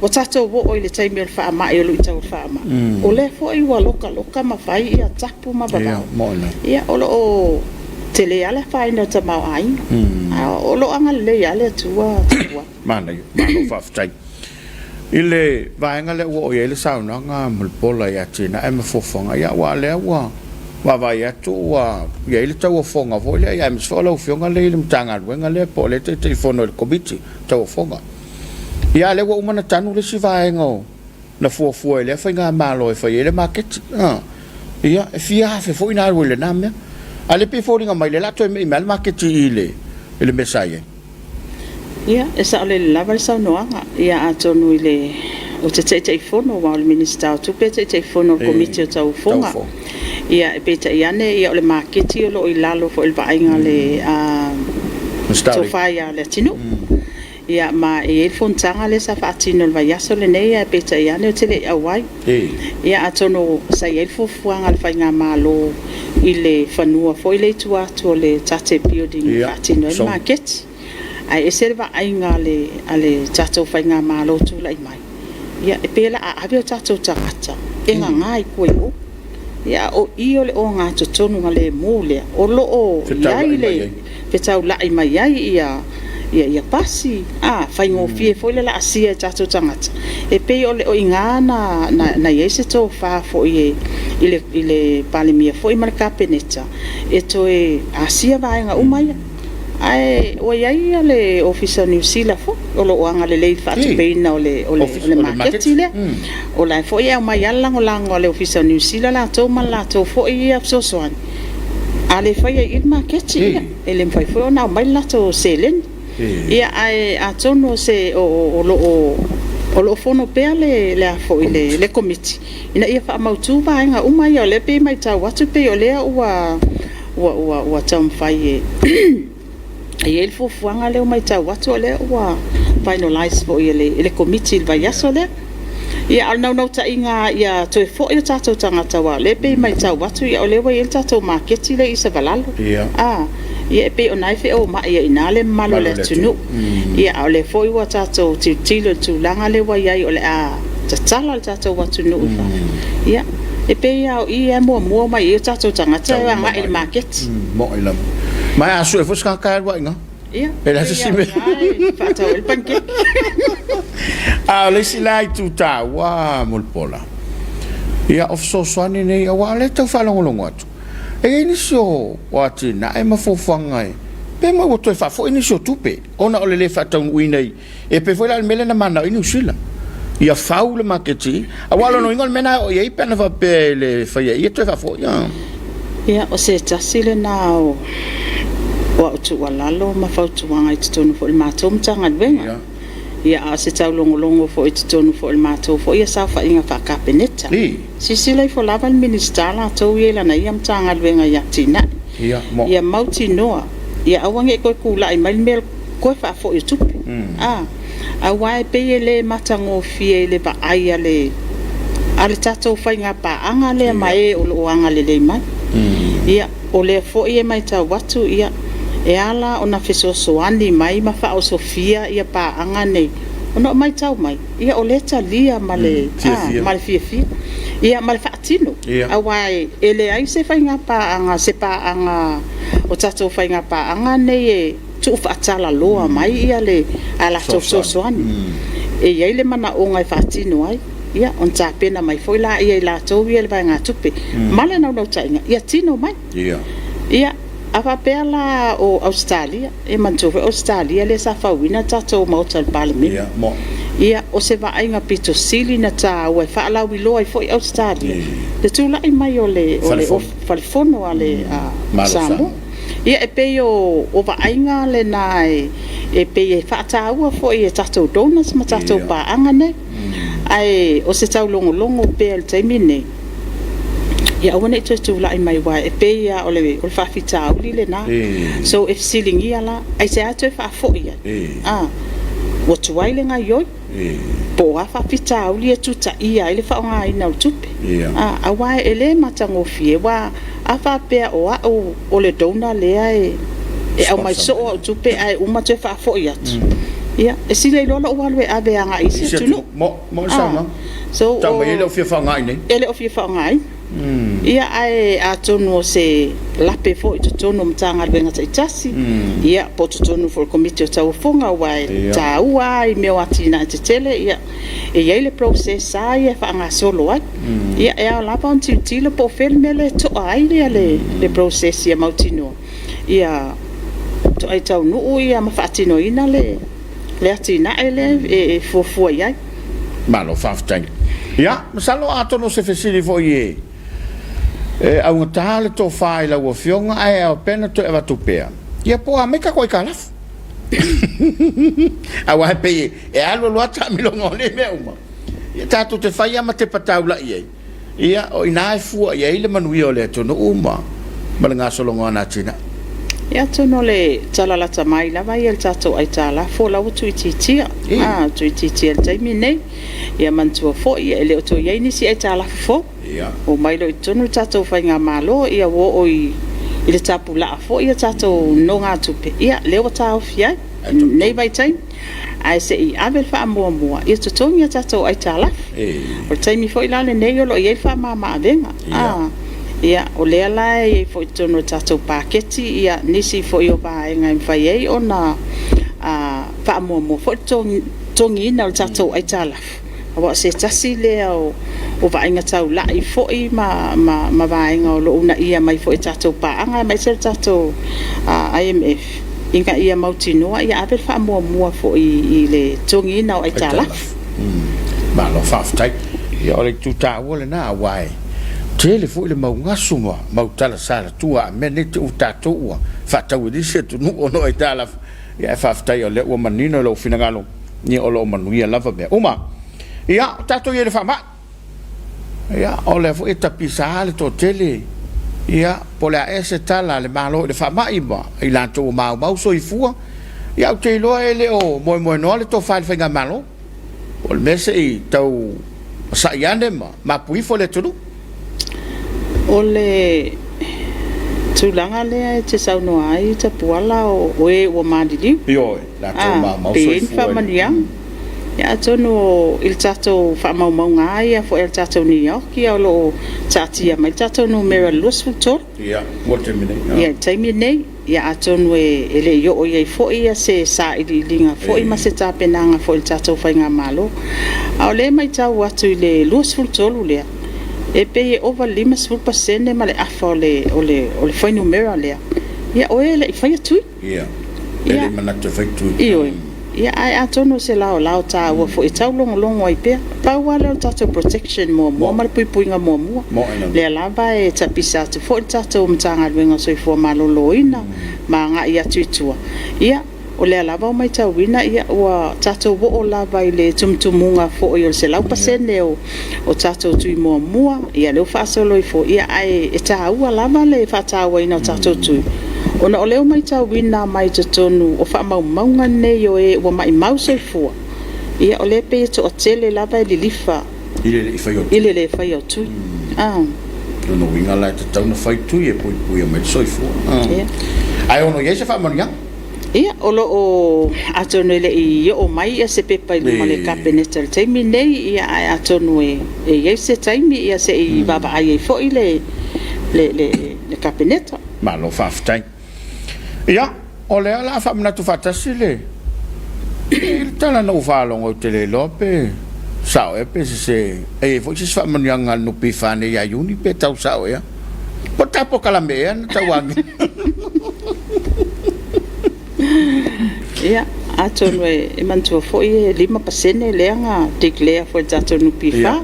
o tatou wo o le taimi o wha ama i o lui tau wha ama o le fo i wa loka ma whai ia tapu ma baba ia o te le ale whaina ta mau ai. O lo anga le ale tua. Mana whaftai. Ile vaenga le ua o ele sauna nga mulpola ya tina e mafofonga ya wa le wa vai atu wa ya ile tau fonga vo le ya misfola o fionga le ile mtanga wenga le po le telefono le komiti tau fonga ya le wa umana tanu le si vaenga na fu le fa malo e fa ile market ya fia fe fo ina le na me ale pe fo ringa mai le lato e mal market ile mesaie. Ia, e sa ole lava sa noanga, ia atonu ile o te fono wa le minister o tupe te fono komiti o tau fonga. Ia e peta iane ia ole maketi o lo i lalo fo il vainga le tofaya le tinu. Ia ma e fontanga le sa fatino le vaiaso le nei e peta iane o te le awai. Ia atonu sa i fuanga le fainga malo ile fanua fo ile tua le tate building fatino le maketi. Ai e serva ainga ale tato fainga malo tu lai mai. Ia e pela a avio tato takata. E nga ngai koe o. Ia o i ole o ngā totonu ngale mule. O lo o iai le petau lai mai ai ia pasi. Faingo fie foile la asia tato tangata. E pe ole o inga na iese to fa fo ile palimia fo i marka peneta. E to e asia vaenga umaya. Ai o ia le officer New Zealand fo o lo anga le fa te peina o le market le o la fo ia mai ala ngo le officer New Zealand la to man la to fo ia so soan ale fa ia il market ele fa fo na mai la to selen ia ai a tono se o lo fono pe le fo le committee ina ia fa mautu va nga uma ia le pe mai ta watu pe o le wa tam fai e ele fuanga le mai tau watu le wa finalize fo ele committee vai aso le ia al no ta inga ia to fo ia tato tangata wa le pe mai tau watu ia le wa il tato market le isa valalo ia pe onai fe o ma ia inale malo le tunu ia le fo ia tato tilo tu langa le wa ia ole tatala tato watu no ia e pe ia mo mai ia tato tangata wa ma il market mo ila mai asu e fos ka wa nga ia ela se sime fa ta el pancake le silai tu ta wa mulpola ia of so swani nei wa le ta fa longo atu e ni so wa tina e ma fofanga pe ma wo to fa fo ni so tupe ona ole le fa ta ui nei e pe foi la mele na mana inu sila ia faule maketi awalo no ingol mena o ia pena va pe le fa ia to fa fo ia o se tasile nao wa tu walalo ma fa tu wanga i tonu fo il matom tanga venga ia se tau longo fo i tonu fo il mato fo ia sa fa inga fa kapeneta si sile fo lava il minister la to ia na ia tanga venga ia tina ia mauti noa ia awange ko kula i mel ko fa fo i tu a wai pe le matango fie le ba ai ale tato fa inga pa anga le mai o lo anga le mai ia o le fo ia mai ta watu ia e ala ona feso soani mai ma fa o Sofia ia pa anga nei ona mai tau mai ia o le talia male mal fie ia mal fatino awai ele ai se fa inga pa anga se pa anga o tato fa inga pa anga nei tu fa tala loa mai ia le ala so soani e ia le mana o ngai fatino ai ia on ta pena mai foi la ia la to ia vai nga tupe male no tainga ia tino mai ia ava pela o Australia e manto Australia le sa fa wina tato mo tal parliament ia o se va ainga pito sili na ta o fa la wi lo ai foi Australia le tu la mai o le falfono ale Samoa ia e pe o va ainga le nai e pe fa ta o foi e tato donas ma tato pa anga ne ai o se tau longo pe al taimine ia ona tu la mai wa e pe ia o le fa fita o le na so if ceiling ia la ai se atu fa fo ia o tu ai le nga yo po a fa fita o le tu ta ia ile fa nga ina tupe a wa ele matango fie wa a fa pe o le dona le ai e au mai so o tupe ai uma tu fa fo ia ia e sile lo o alwe ave anga isi tu no mo sama so também ele o fia fa nga nei ele o fia fa nga ia ai atonu se lape fo i tonu mtanga benga tasi ia po tonu for committee o tau fonga wai tau ai me watina tele ia ia le process ai fa nga solo ai ia ia la pa tilo po fel mele to ai le process ia mautino ia to ai tau no ia ma fatino ina le atina ele e fo ia malo faftai ia masalo atono se fesili fo ie au ngata to fai la wo fionga ai au pena to eva tupea ia po a meka koi kalaf au ai pe e alo lo ata mi lo ngole me uma ia tatu te fai ama te pataula ia o ina fu ia ile manui o le to no uma malanga solonga na tina ia tono le talala tamai la vai el tato ai tala fo la utu ititia tuititia el taimi nei ia mantua fo ia ele to ia inisi ai tala fo o mai lo tono tato fai nga malo ia wo oi ile tapu la fo ia tato no nga tupe ia le o tau fia nei vai tai ai se i abel fa mo ia to tonga tato ai tala o taimi fo ila le nei lo ia fa mama venga ia o le ala e fo tono tato paketi ia nisi fo yo ba nga fai ai ona fa mo fo tongi na tato ai tala wa se tasi le o va inga tau la I fo I ma va inga o lo una ia mai fo tato pa anga mai se tato IMF inga ia mautino ia avel fa mo fo I le tongi na ai tala ba lo faftai ia o le tuta o le na wai tele fo le mau ngasuma mau tala sala tua menete u tato ua fa tau di se tu no ai tala ia faftai o le o manino lo finagalo ni o lo manuia lava be uma ia tato ia le fama ia o le fo eta pisale to tele ia po le ese tala le malo le fama ima I lanto mau so I fua ia o te lo ele o mo no le to fa finga malo o le mese I tau sa iande ma pui fo le tulu o le tulanga le te sau no ai te puala o e o madili yo la to mau so I fua ia tono il tato fa mau ngai fo il tato New York ia lo tatia mai tato no mera los futor ia what termine ia termine ia atono ele yo ia fo ia se sa ilinga fo ma se tapenanga fo il tato fa nga malo au le mai tau atu le los futor le e pe over limas fu pasene ma le afa ole foi numero le ia o ele fa tu ia ele manata fa tu ia ai atono se lao ta wa fo tau longo ai pe pa wala tato protection mo mal puinga mo le lava e tapisa te fo tato mtanga wenga so fo maloloina ma nga ia tutua ia o le lava mai tau wina ia wa tato wo o lava ile tumtumunga fo o se lau pasene o tato tui mo ia le fa solo fo ia ai e ta ua lava le fa ta wa ina tato tui ona o leo mai tau wina mai te tonu o wha maunga nei o e o mai mausai fua ia o le pe to o tele lava li lifa ile le fai o tui no winga la te tau na fai tui e pui o mai soi fua ai ono ye se wha maria ia o lo o atono ele I o mai ia se pepa I luma le kapeneta le taimi nei ia ai atono e ye se taimi ia se I baba ai e fo I le kapeneta ma lo faftai ia o le ala fa mna tu fatasi le il tala no falo o tele lope sao e pe se e fo se fa manyanga no pifane ya uni pe tau sao ya pota po kalamea na tawangi ia atono e mantua fo I 5% leanga declare fo tato no pifa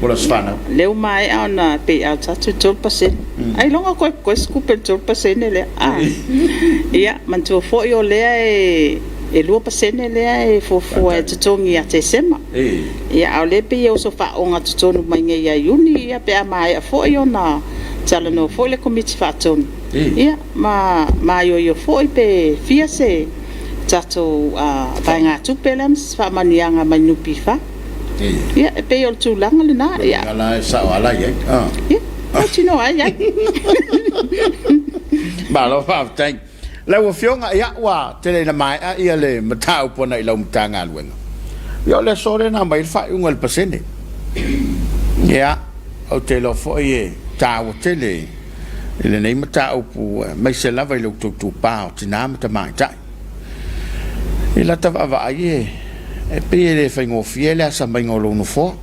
Ola sfana. Leu mai ona pe au tatu 12%. Ai longa ko skupe 12% le. Ia mantua fo I o le e 2% le e fo e tutongi a te sema. Ia au le pe o so fa onga tutonu mai ngai ia uni ia pe mai a fo I ona tala no fo le komiti faatonu. Ia ma yo fo I pe fia se tato vai ngā tupelams fa manianga mai nupi fa. Ia e pe o tulanga le na ia. Ala sa ala ia. Ia. O tino ai ia. Ba lo fa thank. La wo fionga ia wa tele na mai a ia le matau pona I lo mtanga luenga. Yo le sore na mai fa un el pasene. Ia o te lo fo e tāua tele ele nei mata upu mai se lava i lo tu pao tina mata mai tai e la tava va ai e pe ele fa ngo fiele asa mai ngo lo no fo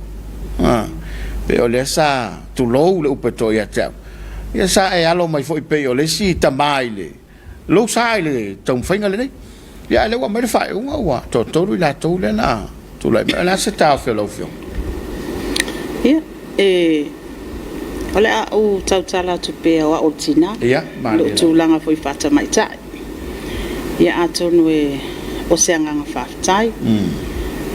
pe o le sa tu lo le upe to ia te ia sa e alo mai fo i pe o le si ta mai le lo sa le tong finga le nei ia le wa mai fa unga wa to la to le na tu la se ta fe lo fio ia ole a o tautala tu pe o o tina ia ma lo tu langa foi fata mai tai ia atonu o se anga fa tai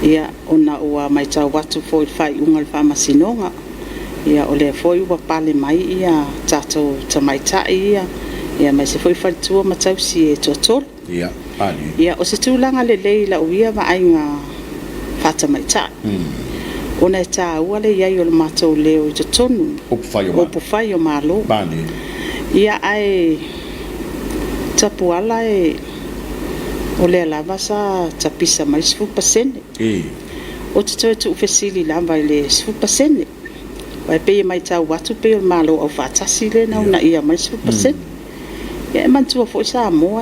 ia ona o mai tau watu foi fai ungal fa masinonga ia ole foi wa pale mai ia tato tamai tai ia mai se foi fa tu ma tau si e totol ia ali ia o se tu langa le leila o ia va ainga fata mai tai ona ta wale ia yo le mato leo i tonu o fai o malo bani ia ai tapuala o le lava sa tapisa mai 10% o te tu fesili lava le 10% vai pe mai ta watu pe o malo o fatasi le na ia mai 10% ia man tu fo sa mo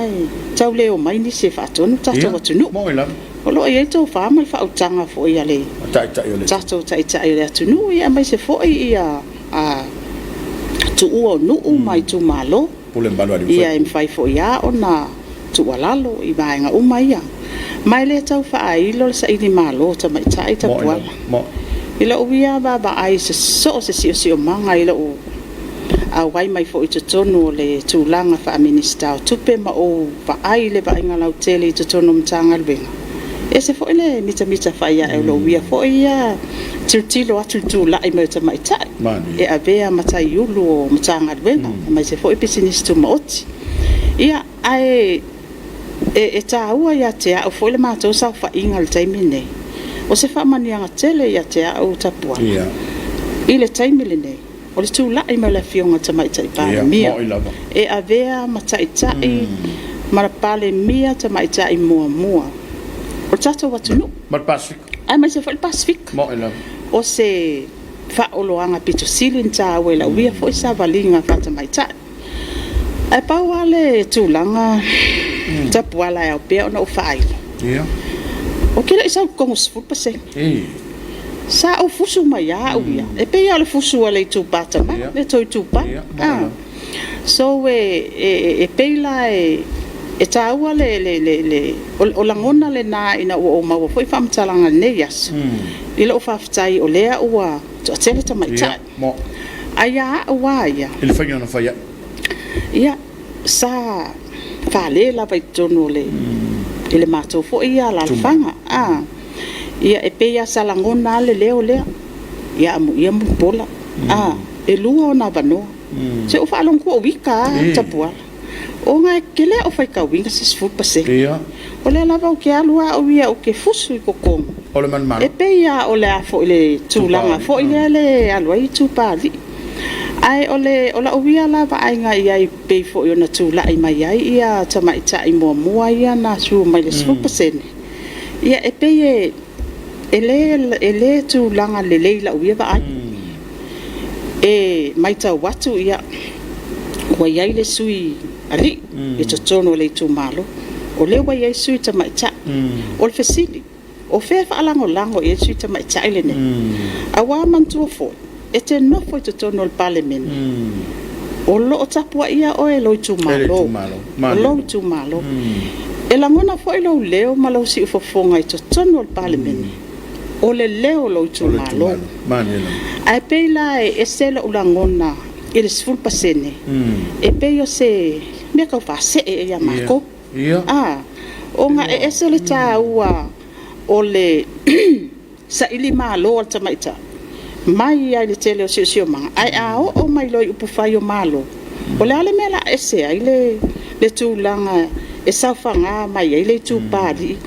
tau leo mai ni se fatonu tato watu no mo ila o lo ia to fa mai fa utanga fo ia le tato tai le atu no ia mai se fo ia a tu o no mai tu malo pule mbalo ali ia im fai fo ia ona tu walalo i vaenga ia mai le tau fa ai lo sa i malo ta mai tai ta wala mo ila uia ba ai se si manga ila o a wai mai fo i tonu le tulanga fa minister tupe ma o va ai le vaenga lau tele i tonu mtanga lwenga ese fo ile mita fa ia e lo uia fo ia tilo atu tu la i mai tai e avea matai yulu o mtanga lwenga mai se fo i business tu moti ia ai e ta ua ia te au foi le matou sa fa inga le taimi nei o se fa mania tele ia te au tapua ia ile taimi le nei o le tu la i mai la fionga tamai tai pa mia e avea matai tai mara pale mia tamai tai mua o tato watu no mar Pacific ai mai se fa le Pacific mo ila o se fa oloanga pito silin ta wela uia foi sa valinga fa tamai tai ai pa wale tulanga tapuala e o pe ona o fai ia o kila isa kongo 10% sa o fusu mai a uia e pe ia le fusu ale tu pata ma le toi tu pa so e pe la e taua le o langona le na ina o ma foi famtalanga ne yas ila o faftai o lea ua to tele ta mai ta mo aya wa ya ele foi na faia ia sa fale la vai tono le ele mato fo ia la fanga ia e pe ia salangona le leo le ia mu bola e lua na vano se o fa long ko wika tapua o nga kele o fai ka winga se 10% ia o le lava o ke alua o ia o ke fusu i kokong o le man mal e pe ia o le fo ile tulanga fo ile le alua i tu pali ai ole ola uia la va ainga ia i pe fo yo na tu la i mai ai ia tamai tai mo ia na su mai le 10% ia e pe ele tu langa le leila uia va ai e mai ta watu ia wa ia le sui ali e to tono le tu malo o le wa ia sui tamai ta o le fesili o fe fa lango e sui tamai ta ile ne awa man tu fo e te no foi to tono il parliament o lo tapua ia o e lo tu malo lo tu malo e la ngona foi lo leo malo si fo fonga i to tono il parliament o le leo lo tu malo ai pe la e se lo la ngona il 10% e pe yo se me ka fa se e ya mako o nga e se le ta ua o le sa ili malo ta maita mai ai le tele o sio manga ai o mai loi upu fai o malo o le ale mela ese ai le tulanga e saufanga mai ai le tu pari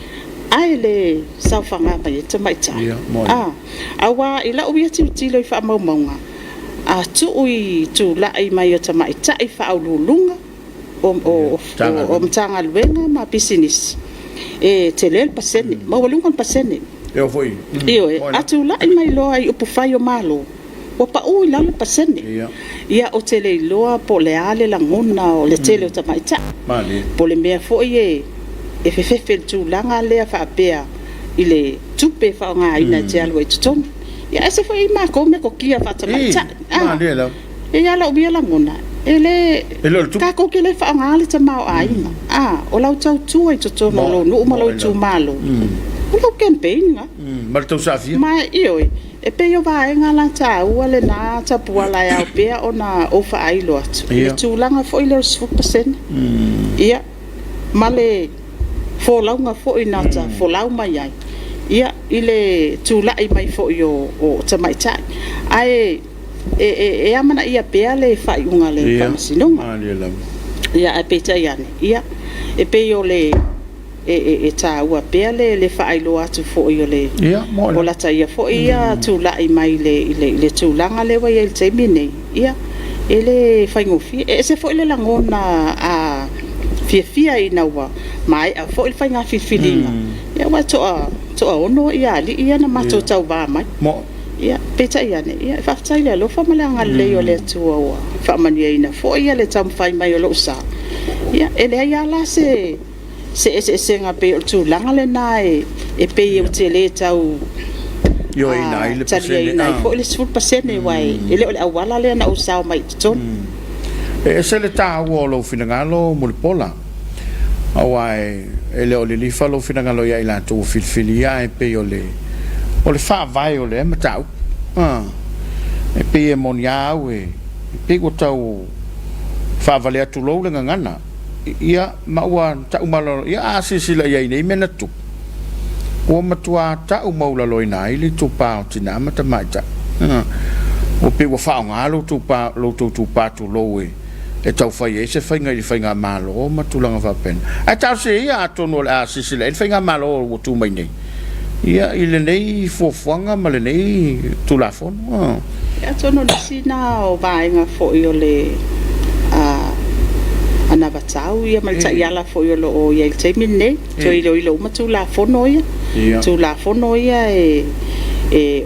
ai le saufanga mai te mai tai awa ila o yeti tilo i fa maunga tu ui tu la ai mai o te mai tai fa ulunga o mtanga luenga ma business e tele pasene ma walunga pasene eu foi io atu la mai lo ai upu fai o malo o pa ui la le pasene ia o te le loa po le ale la ngona o le tele o tamaita po le mea fo e fefefe le tūlanga lea whaapea i le tupe whaonga ina te alu e tutonu ia ese fo i ma ko me ko kia whaatamaita e ala ubia la ngona ele ka ko ke le whaonga ale tamao aina o lau tau tua i tutonu lo nu umalo i tu malo o lau campaign nga ma tau safia ma ioi e pe yo vai nga la ta ua le na ta pua la ya pe ona o fa ai lo atu le tūlanga fo i le 10% ia male fo launga fo i nata fo lau mai ai ia ile tūla i mai fo yo o tamaita ai e amana ia pe le fa unga le Faamisionare ia e pe ta iane ia e pe yo le e ta ua pe le fa ai lo atu fo yo le o la ta ia fo ia tūla i mai le tūlanga le wa ia te mine ia ele fa ngofi e se fo le langona a fia ina wa mai a fo il fa nga filinga ia wa to ono ia li ia na mato tau ba mai ia peta ia ne ia fa tai le lo fa mala nga le yo le tu wa fa mania ina fo ia le tam fa mai lo sa ia ele ia la se nga pe tu langa le nai e pe o te le tau yo ina ile pasene fo le sul pasene wai ele o wala le na usa mai ton e se le ta wo lo finangalo mo le pola awai ele o le lifa lo finangalo ia ila tu filfilia e pe o le fa vai o le matau e pe e monia we pe go tau fa vale tu lo le ngana ia maua ta umalo ia asisila ia nei mena tu o matua ta umaula loina ili tu pa tina mata maita o pe wa fa ngalo tu pa lo tu pa tu loe e tau fai e se fai nga malo matulanga fa pen a tau se ia tono asisila e fai nga malo o tu mai nei ia ile nei fofuanga male nei tu la fon ia tono sina o vai nga fo yo le ana batau ia mal ta yala fo yo lo ia te minne to ilo matu la fono ia tu la fono ia e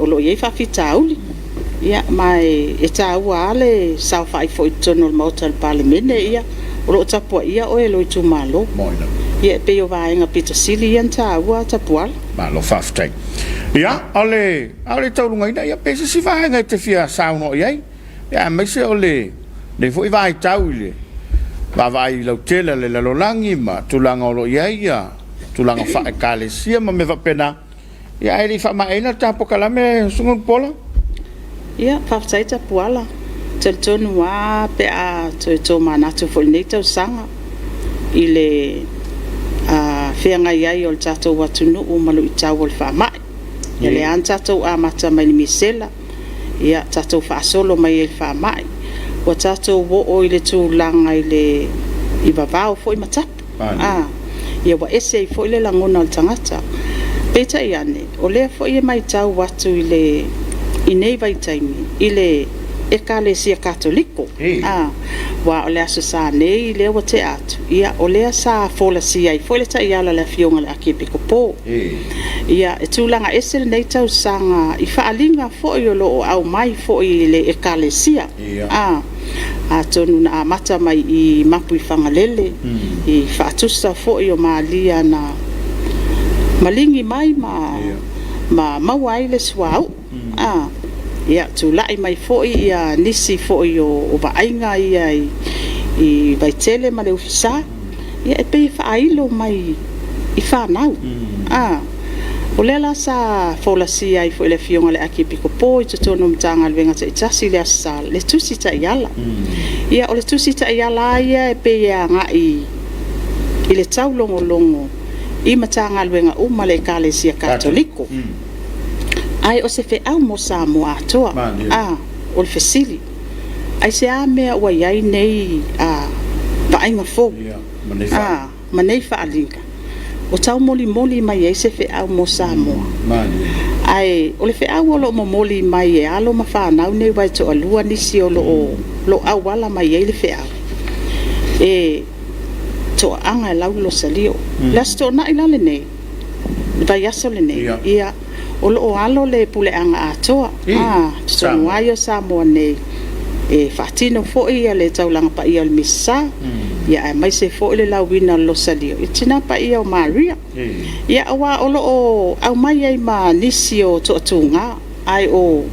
o lo ia fa fitauli ia mai e ta wale sa fa fo tono motor parliament ia o lo tapo ia o lo tu malo ia pe yo vai nga pita silian ta wa tapo malo fa ftai ia ale tau lunga ina ia pe si vai nga te fia sauno ia ia mai se ole le foi vai tau ile va vai lo tele le lo langi ma tulanga lo ia tulanga fa kalesia ma me va pena ia ele fa ma ina ta pokalame sungun pola ia fa saita poala tel tonu wa pe a to mana to folneta sanga ile fenga ia o tato watunu o malu itawol fa mai ele an tato a mata mai misela ia tato fa solo mai el fa mai o tato wo o ile tu langa ile i vavao foi matap ia wa ese foi le langona al tangata peta iane o le foi mai tau watu ile inei vai taimi ile ekalesia katoliko wa o le aso sa nei le o te atu ia o le sa fola sia i foi le ta ia la fionga la kipiko po ia e tulanga ese nei tau sanga i faalinga foi o lo au mai foi le ekalesia a tonu na mata mai i mapu i whangalele i whaatusa fo i o maalia na malingi mai ma mawai swau ia tulai mai fo i a nisi fo i o vainga ia i vaitele ma le ufisa ia e pe whaailo mai i whanau o lela sa folasia i fo le fionga le aki piko po i tutono mtanga lwenga ta itasi le asa le tusi ta iala ia o le tusi ta iala ia e pe ia nga i le tau longo i matanga lwenga uma le kalesia katoliko ai o se fe au mo Samoa atoa o le fesili ai se a mea ua iai nei vainga fo manei faalinga o tau moli mai e se fe au mo Samoa ai o le fe au o lo moli mai e alo ma whanau nei wai to alua nisi o lo au wala mai e le fe au e to anga e lau lo salio las to na ilale nei vai aso le nei ia o lo alo le pule anga atoa so waio Samoa nei e fatino fo ia le taulanga pa ia le misa ia mai se fo le lawina lo salio itina pa ia o Maria ia awa o lo au mai ai ma nisio to tunga ai o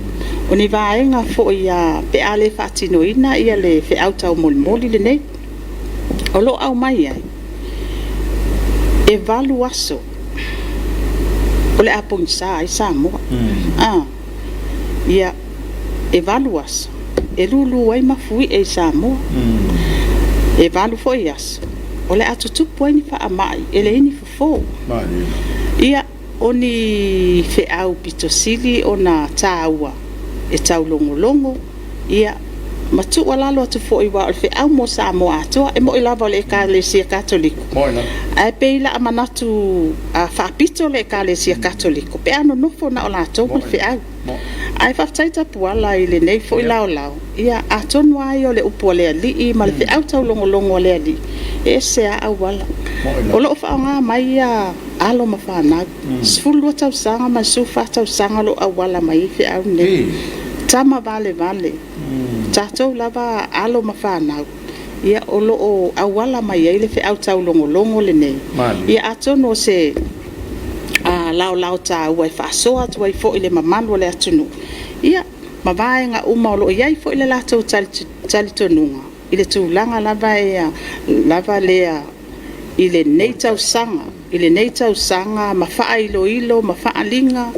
ni vaenga fo ia pe ale fatino ina ia le fe auta o moli le nei o lo au mai ai evaluaso o le aponsa ai Samoa ia evaluaso e lulu ai mafui e Samoa e valu foi as o le atutu poini fa amai ele ini fofo ia oni fe au pitosili ona taua e tau longo ia matu wala lo atu foi wa fe au mo Samoa atoa e mo ilava le ekalesia katoliko ai peila amanatu a fa pito le ekalesia katoliko pe ano nofo na ola to fe au ai fa taita puala ile nei foi lao ia atonu ai o le upo le ali ma le fe au tau longo le ali e se a wala o lo fa nga mai a alo ma fa na sfulu tau sanga ma su fa tau sanga lo awala mai fe au nei tama vale tatou lava alo mafana ia o lo o awala mai ele fe au tau longo le nei ia atono se lao ta wai fa soa tu wai fo ile mamano le atunu ia mavaenga uma o lo ia fo ile latou tali tonunga ile tu langa lava lea ile nei tau sanga mafa ilo mafa linga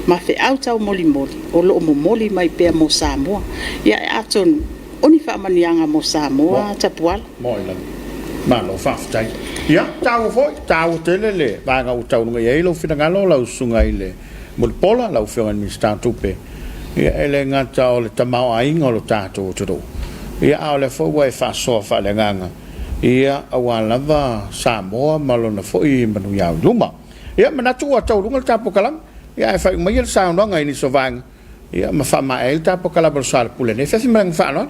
ma fe au tau moli o lo moli mai pe mo Samoa ia aton oni fa manianga mo Samoa tapuala moila ma lo fa tai ia tau telele va ga tau no ia lo fina ngalo la sunga ile mol pola la ufenga mi sta tupe ia ele ngata o le tamao ainga lo tato todo ia ole fo wa fa so fa le nganga ia awala va Samoa malona fo I manu ya luma ia manatu tau lunga tapo kalam ia fa mai el sa no ngai ni so vang ia ma fa ma el tapo kala bro Soalepule ne fa mang fa no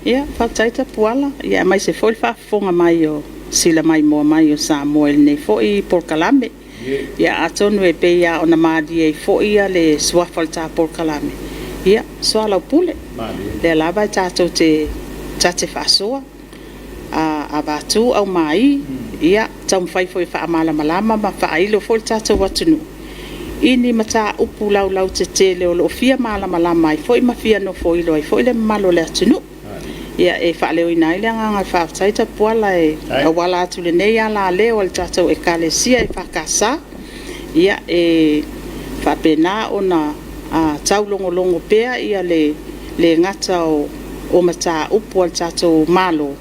ia fa taita puala ia mai se foi fa fonga mai o sila mai mo mai o Samoa ne foi por kalame ia atonu e pe ia ona madi e foi ia le swafalta por kalame ia Soalepule le lava tato te fa soa a batu au mai ia tam fai foi fa malama ma fa ilo foi tato watunu ini mata upu lau te tele o lo fia malama mai foi mafia no foi lo foi le malo le atunu ia e fa leo ina ile nga fa taita puala e wala tu le nei ala le o tato e kalesia e fa kasa ia e fa pena ona tau longo pea ia le ngata o mata upu al tato malo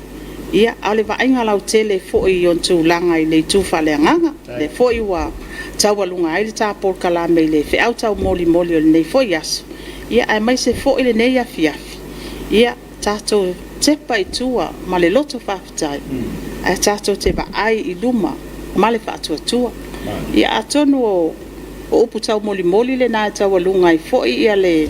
ia ale va inga lau tele foi on tu langa ile tu fa le nganga le foi wa tau alunga ai ta por kalame le fe au tau moli o nei foi as ia ai mai se foi le nei afiafi ia tato te pai tua ma le loto fafitai ai tato te va ai I luma ma le fa tua ia atonu o upu tau moli le na tau alunga ai foi ia le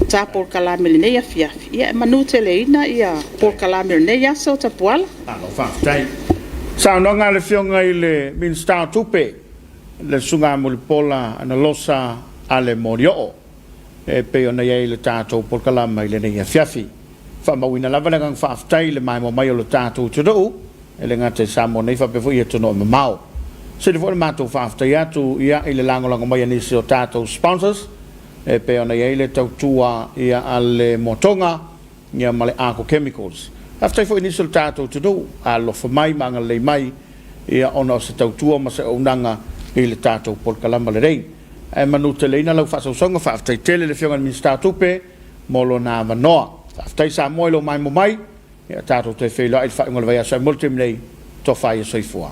ta por kalame le nei afiafi ia manute le ina ia por kalame le nei aso ta puala no fafitai sa no nga le fionga ile min sta tupe le sunga mo le pola ana losa ale morio e pe ona ye le tato por kalama ile nei afiafi fa mawina lava le gang fafitai le mai mo mai o tato tudo ele ngate Samoa nei fa pe foi to no mau se le vo mato fafitai atu ia ile lango mai ni se tato sponsors e pe ona ye le tautua ia ale motonga ia male ako chemicals after foi ni se tato tudo a lo fa mai manga le mai ia ona se tautua ma se onanga ile tato por kalama le rei e manute le ina lo fa so songa fa after tele le fionga mi statupe molo na manoa after Samoa lo mai mo mai ia tato te fe lo ai fa ngol vai sa multim nei to fa ia soi fua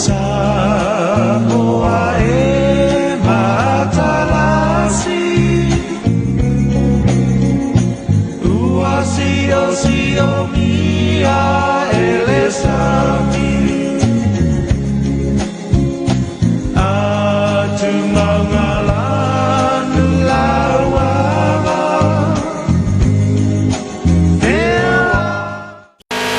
Samoa e matalasi Ua si o